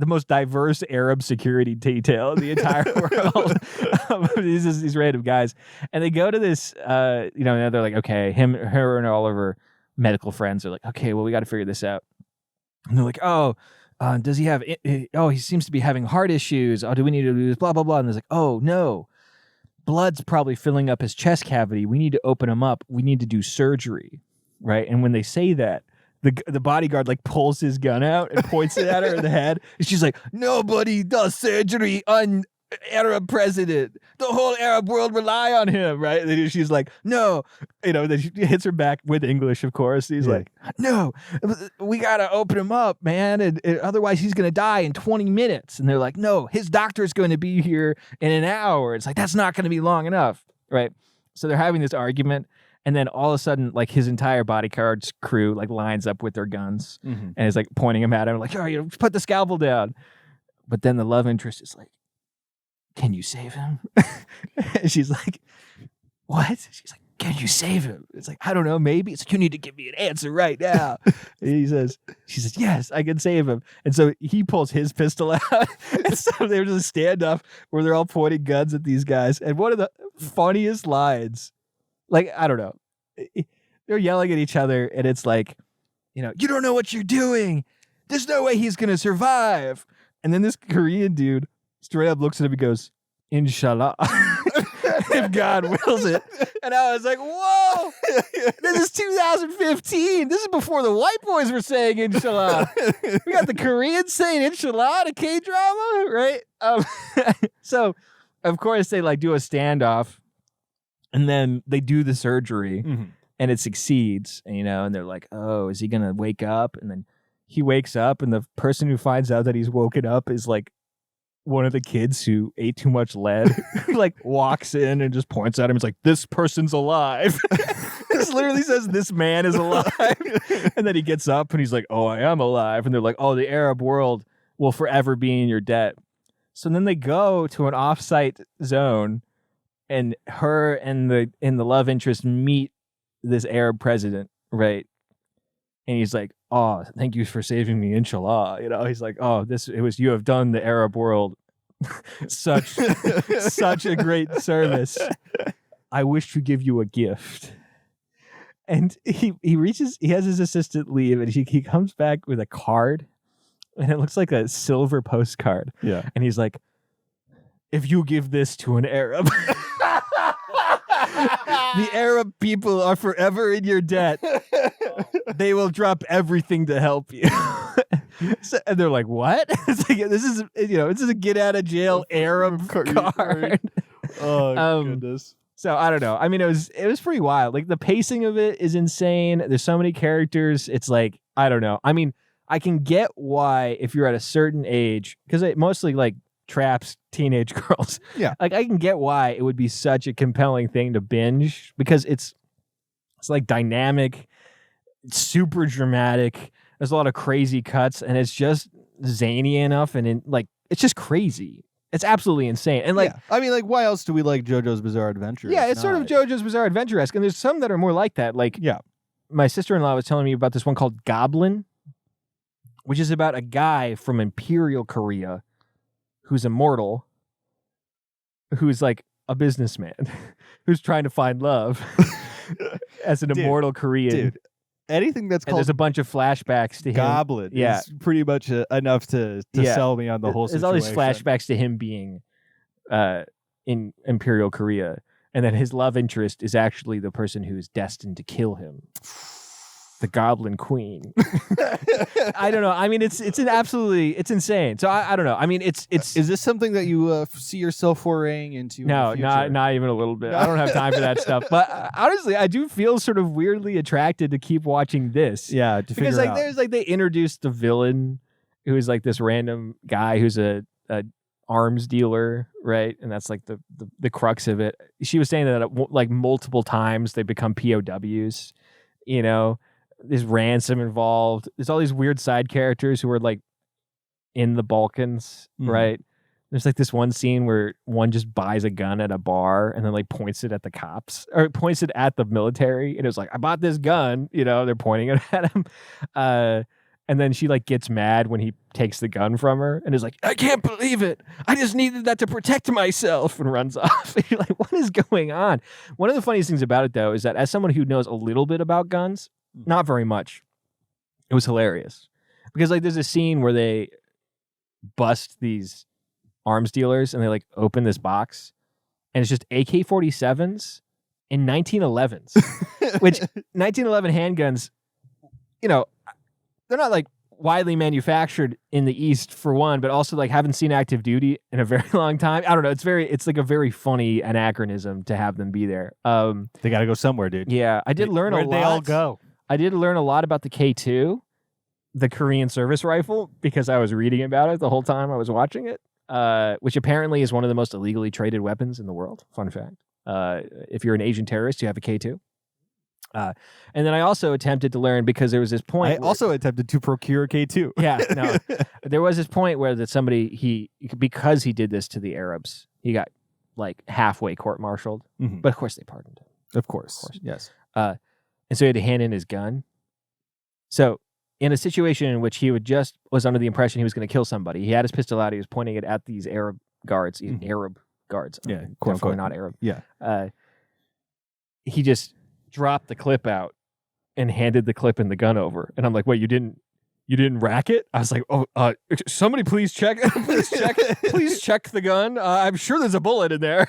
most diverse Arab security detail in the entire world. These random guys. And they go to this, and they're like, okay, her and all of her medical friends are like, okay, well, we got to figure this out. And they're like, does he have, he seems to be having heart issues. Oh, do we need to do this? Blah, blah, blah. And there's like, oh, no, blood's probably filling up his chest cavity. We need to open him up. We need to do surgery. Right. And when they say that, the bodyguard like pulls his gun out and points it at her in the head. And she's like, nobody does surgery on Arab president. The whole Arab world rely on him, right? And then she's like, no. Then she hits her back with English, of course. He's like, no, we got to open him up, man. And otherwise he's going to die in 20 minutes. And they're like, no, his doctor's going to be here in an hour. It's like, that's not going to be long enough, right? So they're having this argument. And then all of a sudden, like his entire bodyguard's crew like lines up with their guns and is like pointing him at him like, oh, put the scalpel down. But then the love interest is like, can you save him? And she's like, what? She's like, can you save him? It's like, I don't know, maybe. It's like, you need to give me an answer right now. She says, yes, I can save him. And so he pulls his pistol out. And so they're just stand up where they're all pointing guns at these guys. And one of the funniest lines, like, I don't know, they're yelling at each other. And it's like, you don't know what you're doing. There's no way he's going to survive. And then this Korean dude straight up looks at him and goes, Inshallah, if God wills it. And I was like, whoa, this is 2015. This is before the white boys were saying Inshallah. We got the Koreans saying Inshallah to K-drama, right? So, of course, they like do a standoff, and then they do the surgery, and it succeeds, and they're like, oh, is he going to wake up? And then he wakes up, and the person who finds out that he's woken up is like one of the kids who ate too much lead, like walks in and just points at him. It's like, this person's alive. It literally says, this man is alive. And then he gets up and he's like, oh, I am alive. And they're like, oh, the Arab world will forever be in your debt. So then they go to an offsite zone, and her and the love interest meet this Arab president, right? And he's like, oh, thank you for saving me, inshallah. He's like, oh, you have done the Arab world such a great service. I wish to give you a gift. And he has his assistant leave, and he comes back with a card and it looks like a silver postcard. Yeah. And he's like, if you give this to an Arab, the Arab people are forever in your debt. They will drop everything to help you. And they're like, what? It's like, this is a get out of jail Arab card. Oh goodness. So I don't know. I mean, it was pretty wild. Like the pacing of it is insane. There's so many characters. It's like, I don't know. I mean, I can get why if you're at a certain age, because it mostly like traps teenage girls. Yeah. Like I can get why it would be such a compelling thing to binge because it's like dynamic, it's super dramatic. There's a lot of crazy cuts, and it's just zany enough, and it's just crazy. It's absolutely insane. And like, I mean, like, why else do we like JoJo's Bizarre Adventure? Yeah, it's sort of JoJo's Bizarre Adventure-esque, and there's some that are more like that. Like, my sister-in-law was telling me about this one called Goblin, which is about a guy from Imperial Korea who's immortal, who's like a businessman, who's trying to find love as an immortal Korean. Dude. Anything that's called there's a bunch of flashbacks to him. Goblin is pretty much enough to sell me on the whole situation. There's all these flashbacks to him being in Imperial Korea, and then his love interest is actually the person who is destined to kill him. The Goblin Queen. I don't know. I mean, it's insane. So I don't know. I mean, it's. Is this something that you see yourself foraying into? No, not even a little bit. I don't have time for that stuff. But honestly, I do feel sort of weirdly attracted to keep watching this. Yeah, because like there's like they introduced the villain, who is like this random guy who's a arms dealer, right? And that's like the crux of it. She was saying that like multiple times they become POWs. You know. There's ransom involved. There's all these weird side characters who are like in the Balkans, right? There's like this one scene where one just buys a gun at a bar and then like points it at the cops or points it at the military. And it was like, I bought this gun, they're pointing it at him. And then she like gets mad when he takes the gun from her and is like, I can't believe it. I just needed that to protect myself, and runs off. And you're like, what is going on? One of the funniest things about it though is that as someone who knows a little bit about guns, not very much, it was hilarious because like there's a scene where they bust these arms dealers and they like open this box and it's just AK-47s and 1911s, which 1911 handguns, they're not like widely manufactured in the East for one, but also like haven't seen active duty in a very long time. I don't know. It's like a very funny anachronism to have them be there. They got to go somewhere, dude. Yeah, I did learn a lot. Where'd they all go? I did learn a lot about the K2, the Korean service rifle, because I was reading about it the whole time I was watching it, which apparently is one of the most illegally traded weapons in the world. Fun fact. If you're an Asian terrorist, you have a K2. And then I also attempted to learn, because there was this point. I also attempted to procure K2. Yeah, no. There was this point where somebody, because he did this to the Arabs, he got like halfway court-martialed. Mm-hmm. But of course they pardoned him. Of course. Yes. And so he had to hand in his gun. So in a situation in which he was under the impression he was going to kill somebody, he had his pistol out. He was pointing it at these Arab guards, Arab guards. Yeah, definitely not Arab. Yeah. He just dropped the clip out and handed the clip and the gun over. And I'm like, wait, you didn't rack it? I was like, somebody please check. Please check the gun. I'm sure there's a bullet in there.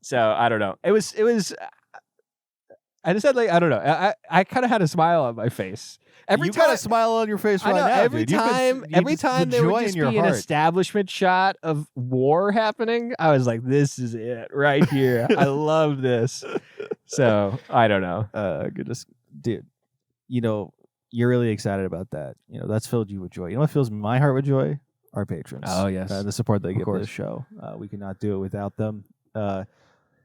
So I don't know. It was. I just had like, I don't know. I kind of had a smile on my face. You got a smile on your face right now. Every time there would just be an establishment shot of war happening, I was like, this is it right here. I love this. So I don't know. Goodness, dude. You're really excited about that. That's filled you with joy. You know what fills my heart with joy? Our patrons. Oh yes, the support they give to this show. We cannot do it without them. I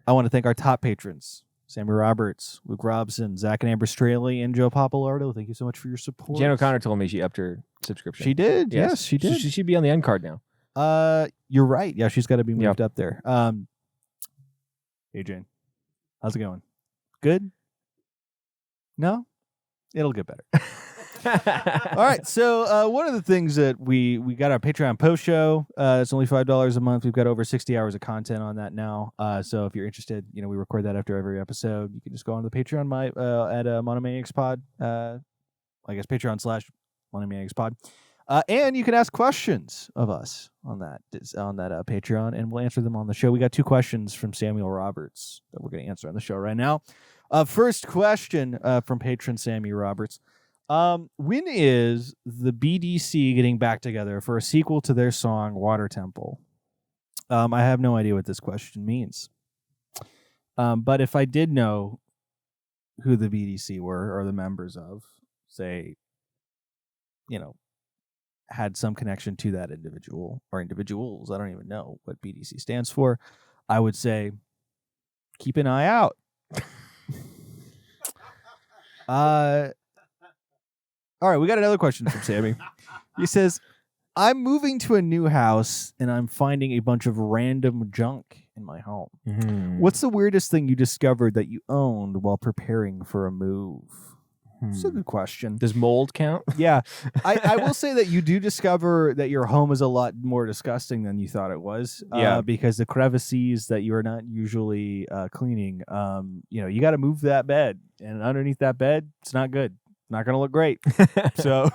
want to thank our top patrons: Sammy Roberts, Luke Robson, Zach and Amber Strehle, and Joe Papalardo. Thank you so much for your support. Jen O'Connor told me she upped her subscription. She did. Yes, she did. She should be on the end card now. You're right. Yeah, she's got to be moved up there. Hey, Jane. How's it going? Good? No? It'll get better. All right. So one of the things that we got our Patreon post show. It's only $5 a month. We've got over 60 hours of content on that now. So if you're interested, we record that after every episode. You can just go on the Patreon at Monomaniacs Pod. I guess Patreon Monomaniacs Pod. And you can ask questions of us on that Patreon, and we'll answer them on the show. We got 2 questions from Samuel Roberts that we're going to answer on the show right now. First question from patron Sammy Roberts. When is the BDC getting back together for a sequel to their song Water Temple? I have no idea what this question means. But if I did know who the BDC were or the members of, say, had some connection to that individual or individuals, I don't even know what BDC stands for, I would say keep an eye out. All right, we got another question from Sammy. He says, I'm moving to a new house and I'm finding a bunch of random junk in my home. What's the weirdest thing you discovered that you owned while preparing for a move? It's a good question. Does mold count? Yeah. I will say that you do discover that your home is a lot more disgusting than you thought it was. Because the crevices that you are not usually cleaning, you got to move that bed. And underneath that bed, it's not good. Not going to look great. So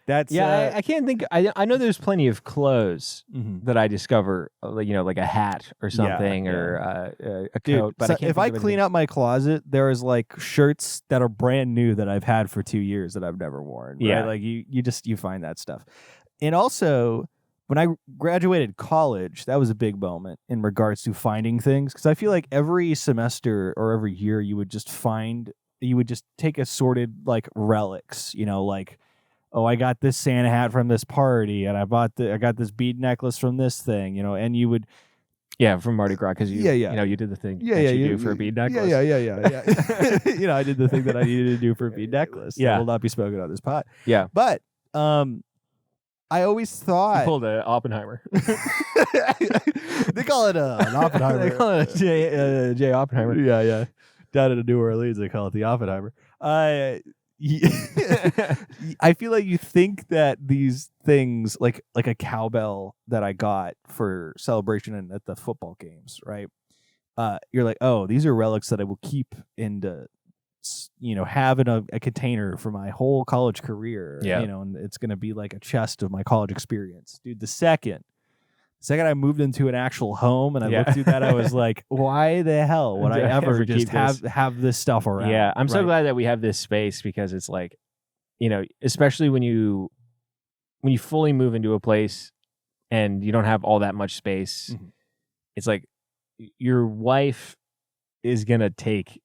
that's... Yeah, I can't think... I know there's plenty of clothes that I discover, like a hat or something or a coat. But so if I clean out my closet, there is like shirts that are brand new that I've had for 2 years that I've never worn. Right? Yeah. Like you find that stuff. And also, when I graduated college, that was a big moment in regards to finding things. Because I feel like every semester or every year you would just take assorted like relics, like, oh, I got this Santa hat from this party, and I got this bead necklace from this thing, and you would, from Mardi Gras, because you did the thing you do for a bead necklace. Yeah. I did the thing that I needed to do for a bead necklace. Yeah, that will not be spoken on this pod. Yeah, but I always thought you pulled an Oppenheimer. They call it an Oppenheimer. They call it a J. Oppenheimer. Yeah. Down in New Orleans, they call it the Oppenheimer. I feel like you think that these things, like a cowbell that I got for celebration and at the football games, right? You're like, oh, these are relics that I will keep into, have in a container for my whole college career. Yeah. And it's going to be like a chest of my college experience. Dude, the second I moved into an actual home and I looked through that, I was like, why the hell would I ever just have this stuff around? Yeah, I'm so glad that we have this space, because it's like, especially when you fully move into a place and you don't have all that much space, it's like your wife is going to take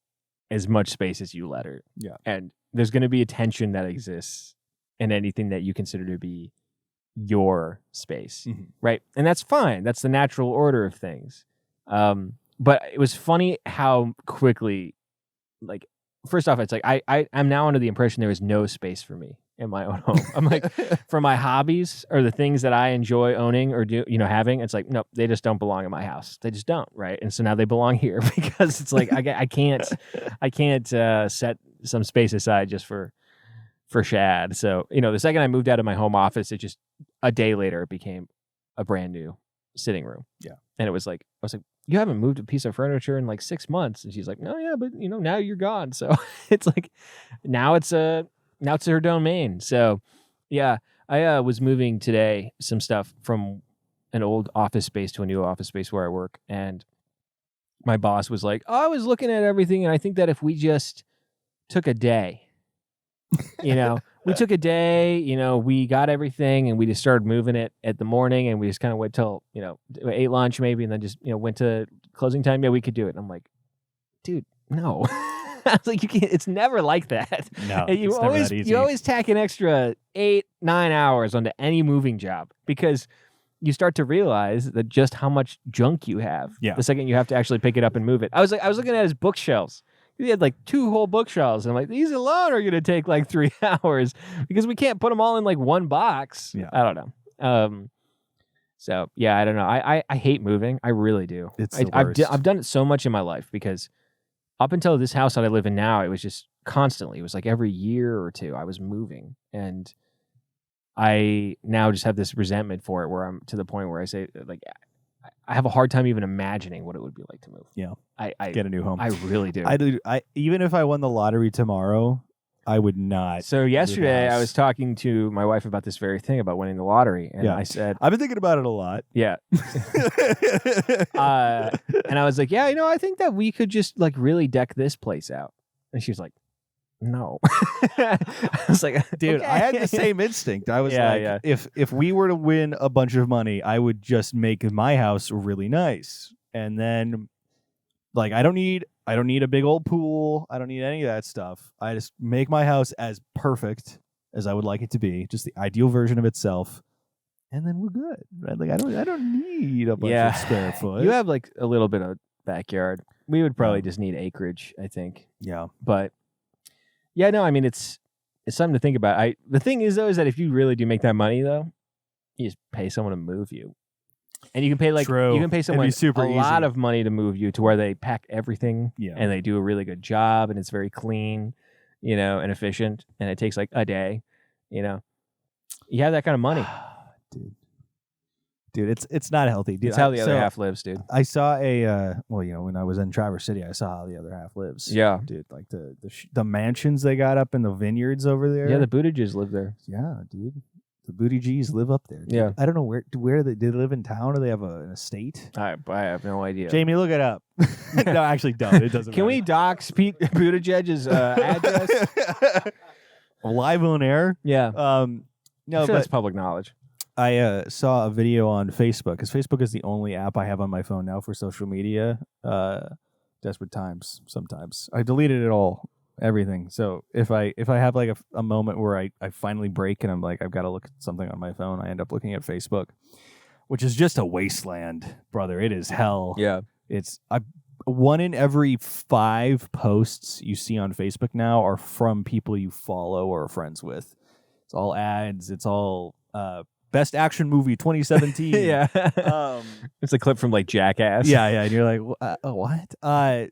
as much space as you let her. Yeah. And there's going to be a tension that exists in anything that you consider to be your space, right? And that's fine. That's the natural order of things. But it was funny how quickly, like, first off, it's like I'm now under the impression there is no space for me in my own home. I'm like, for my hobbies or the things that I enjoy owning or do, having, it's like, nope, they just don't belong in my house. They just don't, right? And so now they belong here, because it's like I can't set some space aside just for Shad. So, the second I moved out of my home office, it just, a day later, it became a brand new sitting room. Yeah. And I was like, you haven't moved a piece of furniture in like 6 months. And she's like, no, yeah, but now you're gone. So it's like, now it's her domain. So yeah, I was moving today some stuff from an old office space to a new office space where I work. And my boss was like, oh, I was looking at everything, and I think that if we just took a day, we took a day, we got everything and we just started moving it at the morning, and we just kind of wait till, ate lunch maybe, and then just, went to closing time. Yeah, we could do it. And I'm like, dude, no. I was like, you can't, it's never like that. No, you always tack an extra 8-9 hours onto any moving job, because you start to realize that just how much junk you have the second you have to actually pick it up and move it. I was looking at his bookshelves. He had like 2 whole bookshelves, and I'm like, these alone are going to take like 3 hours, because we can't put them all in like one box. Yeah. I don't know. So yeah, I don't know. I hate moving. I really do. It's the worst. I've done it so much in my life, because up until this house that I live in now, it was just constantly. It was like every year or 2 I was moving, and I now just have this resentment for it, where I'm to the point where I say, like, I have a hard time even imagining what it would be like to move. Yeah. I get a new home. I really do. I even if I won the lottery tomorrow, I would not. So yesterday I house. was talking to my wife about this very thing about winning the lottery, and I said, I've been thinking about it a lot. yeah. And I was like, yeah, I think that we could just like really deck this place out. And she was like, no. I was like, dude, okay. I had the same instinct. I was if we were to win a bunch of money, I would just make my house really nice. And then like I don't need a big old pool. I don't need any of that stuff. I just make my house as perfect as I would like it to be, just the ideal version of itself. And then we're good. Right? Like I don't need a bunch of spare foot. You have like a little bit of backyard. We would probably just need acreage, I think. Yeah. But yeah, no, I mean it's something to think about. The thing is though is that if you really do make that money though, you just pay someone to move you. And you can pay True. you can pay someone super a lot of money to move you to where they pack everything and they do a really good job and it's very clean, and efficient, and it takes like a day, You have that kind of money. Dude, it's not healthy, dude. It's how the other half lives, dude. I saw when I was in Traverse City, I saw how the other half lives. Yeah, dude, like the mansions they got up in the vineyards over there. Yeah, the Buttigiegs live there. Yeah, dude, the Buttigiegs live up there. Dude. Yeah, I don't know where they live in town, or they have an estate. I have no idea. Jamie, look it up. No, actually, don't. It doesn't. Can we dox Pete Buttigieg's address live on air? Yeah. No, I'm sure but that's public knowledge. I saw a video on Facebook, because Facebook is the only app I have on my phone now for social media. Desperate times sometimes. I deleted it all, everything. So if I have like a moment where I finally break and I'm like, I've got to look at something on my phone, I end up looking at Facebook, which is just a wasteland, brother. It is hell. Yeah. It's 1 in every 5 posts you see on Facebook now are from people you follow or are friends with. It's all ads. It's all Best Action Movie 2017. Yeah. It's a clip from like Jackass. Yeah. And you're like, what? I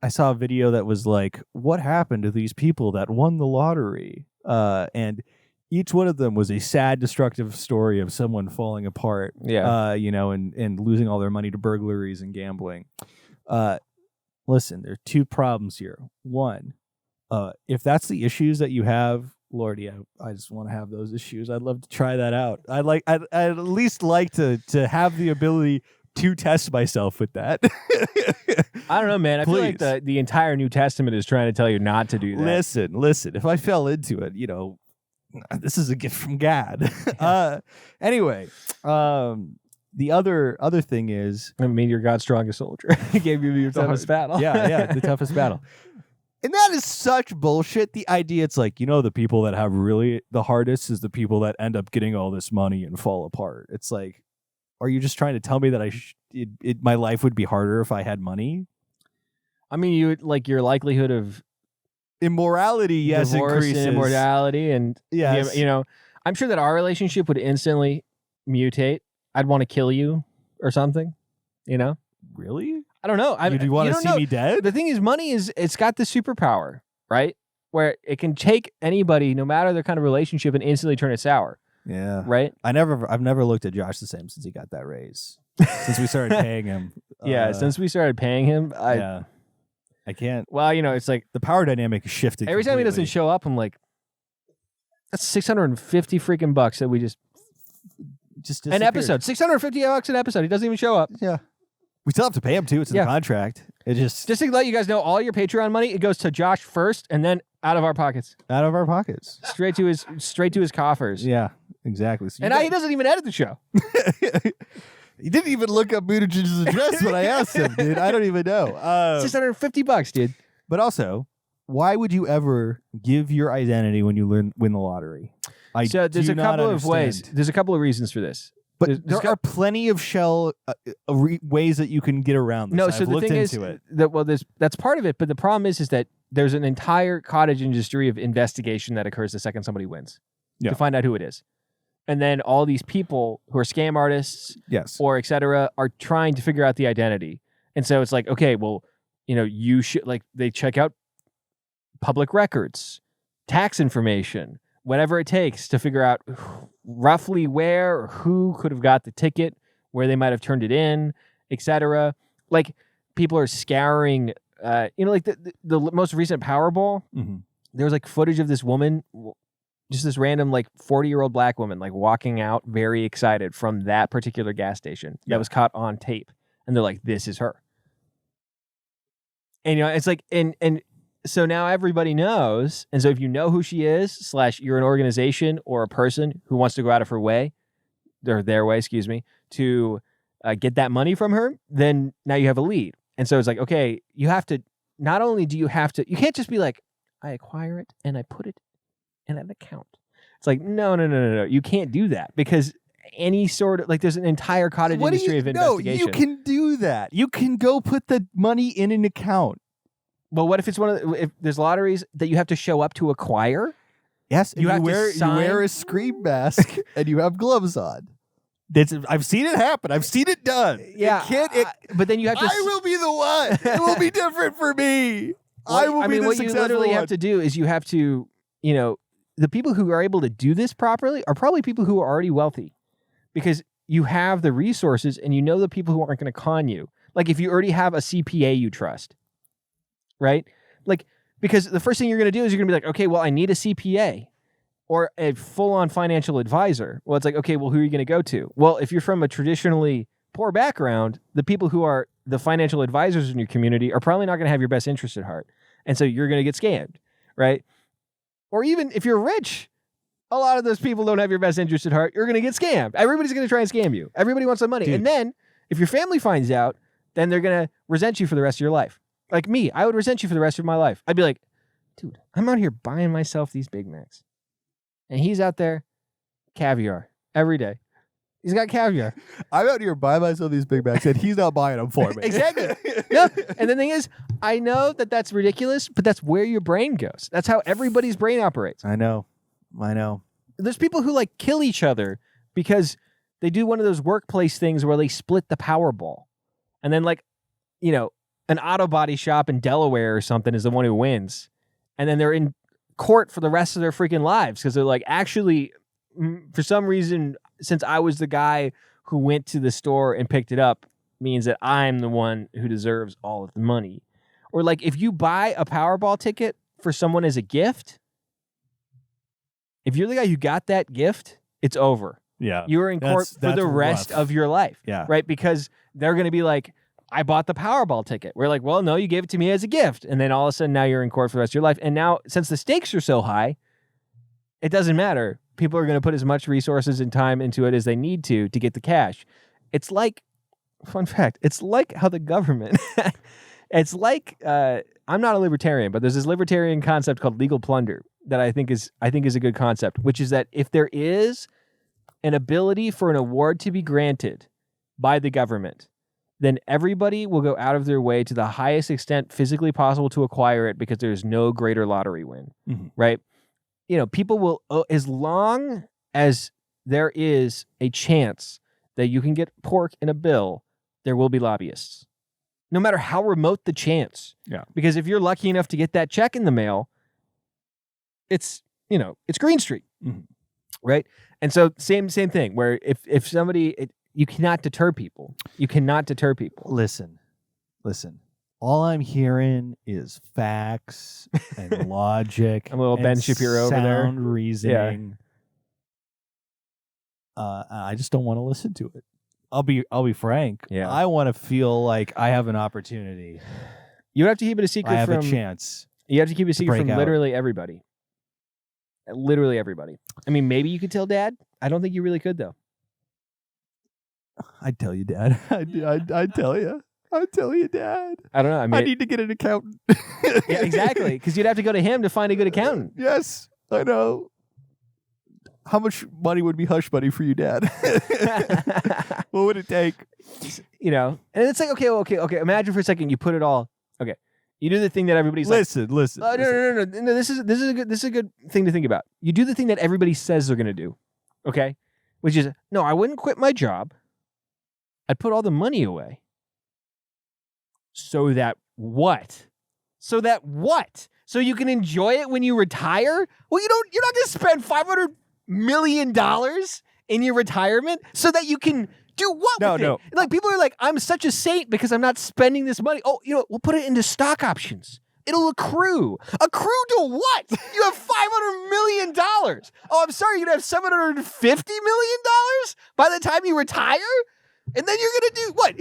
saw a video that was like, what happened to these people that won the lottery? And each one of them was a sad, destructive story of someone falling apart. Yeah. And losing all their money to burglaries and gambling. Listen, there are 2 problems here. One, if that's the issues that you have, Lordy, I just want to have those issues. I'd love to try that out. I'd at least like to have the ability to test myself with that. I don't know, man. I feel like the entire New Testament is trying to tell you not to do that. Listen. If I fell into it, this is a gift from God. Anyway, the other thing is, I mean, you're God's strongest soldier. He gave you your toughest battle. Yeah, the toughest battle. And that is such bullshit. The idea, it's like, the people that have really the hardest is the people that end up getting all this money and fall apart. It's like, are you just trying to tell me that my life would be harder if I had money? I mean, your likelihood of immorality, yes, increases. And immortality, and yes. I'm sure that our relationship would instantly mutate. I'd want to kill you or something. Really? I don't know. Do you want to see me dead? The thing is, money it's got the superpower, right? Where it can take anybody, no matter their kind of relationship, and instantly turn it sour. Yeah. Right? I've never looked at Josh the same since he got that raise. Since we started paying him. Yeah, since we started paying him, I can't. Well, it's like the power dynamic is shifted. Every time he doesn't show up, I'm like, that's 650 freaking bucks that we just an episode. 650 bucks an episode. He doesn't even show up. Yeah. We still have to pay him too. It's in the contract. It just to let you guys know, all your Patreon money, it goes to Josh first, and then out of our pockets. Out of our pockets. Straight to his coffers. Yeah, exactly. So and he doesn't even edit the show. He didn't even look up Buttigieg's address when I asked him, dude. I don't even know. $650, dude. But also, why would you ever give your identity when you win the lottery? There's a couple of ways. There's a couple of reasons for this. But there are plenty of shell ways that you can get around this. No, so I've the thing is that's part of it. But the problem is that there's an entire cottage industry of investigation that occurs the second somebody wins to find out who it is. And then all these people who are scam artists or et cetera are trying to figure out the identity. And so it's like, okay, well, you should they check out public records, tax information, whatever it takes to figure out roughly where or who could have got the ticket, where they might have turned it in, etc. Like people are scouring like the most recent Powerball, there was like footage of this woman, just this random like 40-year-old black woman, like walking out very excited from that particular gas station that was caught on tape. And they're like, this is her. And, it's like, and so now everybody knows. And so if you know who she is, / you're an organization or a person who wants to go out of her way, or their way, excuse me, to get that money from her, then now you have a lead. And so it's like, okay, you have to, not only do you have to, you can't just be like, I acquire it and I put it in an account. It's like, no. You can't do that because any sort of, like, there's an entire cottage industry of investigation. No, you can do that. You can go put the money in an account. Well, what if it's if there's lotteries that you have to show up to acquire? Yes, you wear a scream mask and you have gloves on. I've seen it happen. I've seen it done. Yeah, but then you have to. I will be the one. It will be different for me. I will be the what successful you literally one. have to do is you have to, the people who are able to do this properly are probably people who are already wealthy, because you have the resources and you know the people who aren't going to con you. Like if you already have a CPA you trust. Right? Like, because the first thing you're going to do is you're going to be like, okay, well, I need a CPA or a full-on financial advisor. Well, it's like, okay, well, who are you going to go to? Well, if you're from a traditionally poor background, the people who are the financial advisors in your community are probably not going to have your best interest at heart. And so you're going to get scammed, right? Or even if you're rich, a lot of those people don't have your best interest at heart. You're going to get scammed. Everybody's going to try and scam you. Everybody wants the money. Dude. And then if your family finds out, then they're going to resent you for the rest of your life. Like me, I would resent you for the rest of my life. I'd be like, dude, I'm out here buying myself these Big Macs. And he's out there, caviar, every day. He's got caviar. I'm out here buying myself these Big Macs, and he's not buying them for me. Exactly. No. And the thing is, I know that that's ridiculous, but that's where your brain goes. That's how everybody's brain operates. I know. There's people who like kill each other because they do one of those workplace things where they split the Powerball. And then an auto body shop in Delaware or something is the one who wins. And then they're in court for the rest of their freaking lives because they're like, actually, for some reason, since I was the guy who went to the store and picked it up, means that I'm the one who deserves all of the money. Or like if you buy a Powerball ticket for someone as a gift, if you're the guy who got that gift, it's over. Yeah. You're in court for the rest of your life. Yeah. Right? Because they're going to be like, I bought the Powerball ticket. We're like, well, no, you gave it to me as a gift. And then all of a sudden now you're in court for the rest of your life. And now, since the stakes are so high, it doesn't matter. People are going to put as much resources and time into it as they need to get the cash. It's like, fun fact, it's like how the government, it's like, I'm not a libertarian, but there's this libertarian concept called legal plunder that I think is a good concept, which is that if there is an ability for an award to be granted by the government, then everybody will go out of their way to the highest extent physically possible to acquire it because there's no greater lottery win, right? People will, as long as there is a chance that you can get pork in a bill, there will be lobbyists. No matter how remote the chance. Yeah. Because if you're lucky enough to get that check in the mail, it's Green Street, right? And so same thing where if somebody... You cannot deter people. Listen. All I'm hearing is facts and logic. I'm a little Ben Shapiro over there. Sound reasoning. Yeah. I just don't want to listen to it. I'll be frank. Yeah. I want to feel like I have an opportunity. You have to keep it a secret. I have a chance. You have to keep it a secret from out. literally everybody. Literally everybody. I mean, maybe you could tell Dad. I don't think you really could, though. I'd tell you, Dad. I'd tell you. I'd tell you, Dad. I don't know. I mean, I need to get an accountant. Yeah, exactly. Because you'd have to go to him to find a good accountant. Yes, I know. How much money would be hush money for you, Dad? What would it take? And it's like, okay. Imagine for a second you put it all. Okay, you do the thing that everybody's listen. No. This is a good thing to think about. You do the thing that everybody says they're going to do. Okay, which is no, I wouldn't quit my job. I'd put all the money away. So that what? So you can enjoy it when you retire? Well, you're not going to spend $500 million in your retirement so that you can Do what No, with no. it? Like, people are like, I'm such a saint because I'm not spending this money. Oh, you know, we'll put it into stock options. It'll accrue. Accrue to what? You have $500 million. Oh, I'm sorry, you're going to have $750 million by the time you retire? And then you're going to do what?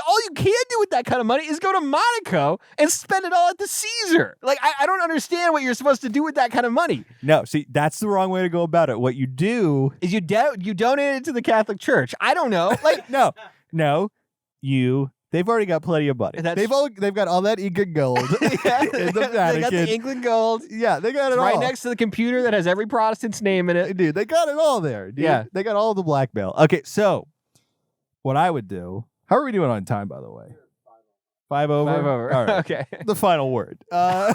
All you can do with that kind of money is go to Monaco and spend it all at the Caesar. Like, I don't understand what you're supposed to do with that kind of money. No, see, that's the wrong way to go about it. What you do Is you donate it to the Catholic Church. I don't know. Like, no, they've already got plenty of money. They've got all that Incan gold. yeah, in the they got the Vatican. England gold. Yeah, they got it It's right all. next to the computer that has every Protestant's name in it. Dude, they got it all there. Dude. Yeah. They got all the blackmail. Okay, so what I would do, how are we doing on time, by the way? 5 over? 5 over. All right. Okay. The final word. All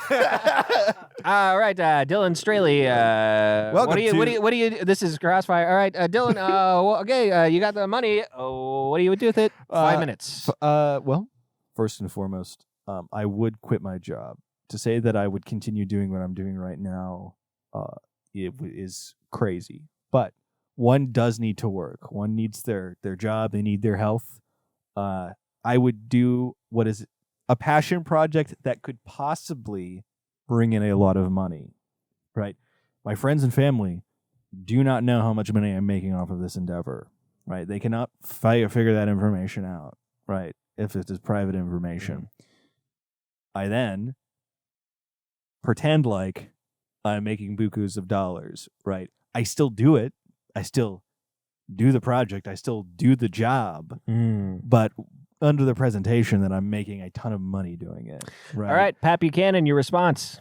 right, Dylan Strahle. Welcome what do you? This is Crossfire. All right, Dylan. Well, okay, you got the money. Oh, what do you do with it? 5 minutes. Well, first and foremost, I would quit my job. To say that I would continue doing what I'm doing right now is crazy. But one does need to work. One needs their job. They need their health. I would do what is a passion project that could possibly bring in a lot of money, right? My friends and family do not know how much money I'm making off of this endeavor, right? They cannot figure that information out, right? If it is private information. I then pretend like I'm making bukus of dollars, right? I still do it. I still do the project. I still do the job, but under the presentation that I'm making a ton of money doing it. Right? All right, Pat Buchanan, your response.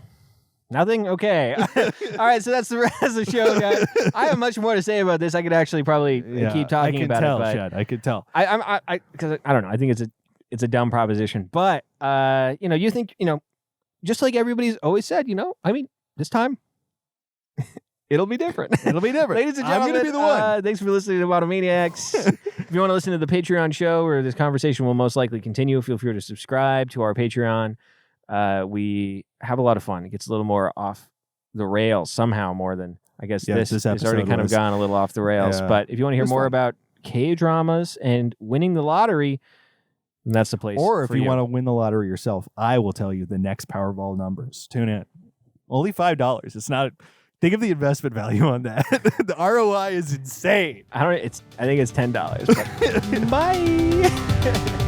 Nothing? Okay. All right, so that's the rest of the show, guys. I have much more to say about this. I could actually probably keep talking about it. But Shad, I could tell. Because I don't know. I think it's a dumb proposition. But you think, just like everybody's always said, I mean, this time it'll be different. It'll be different. Ladies and gentlemen, I'm going to be the one. Thanks for listening to Monomaniacs. If you want to listen to the Patreon show where this conversation will most likely continue, feel free to subscribe to our Patreon. We have a lot of fun. It gets a little more off the rails somehow more than, I guess, this has already kind of gone a little off the rails. Yeah. But if you want to hear more fun. about K-dramas and winning the lottery, then that's the place. Or if for you want to win the lottery yourself, I will tell you the next Powerball numbers. Tune in. Only $5. It's not... Think of the investment value on that. The ROI is insane. I think it's $10. But bye.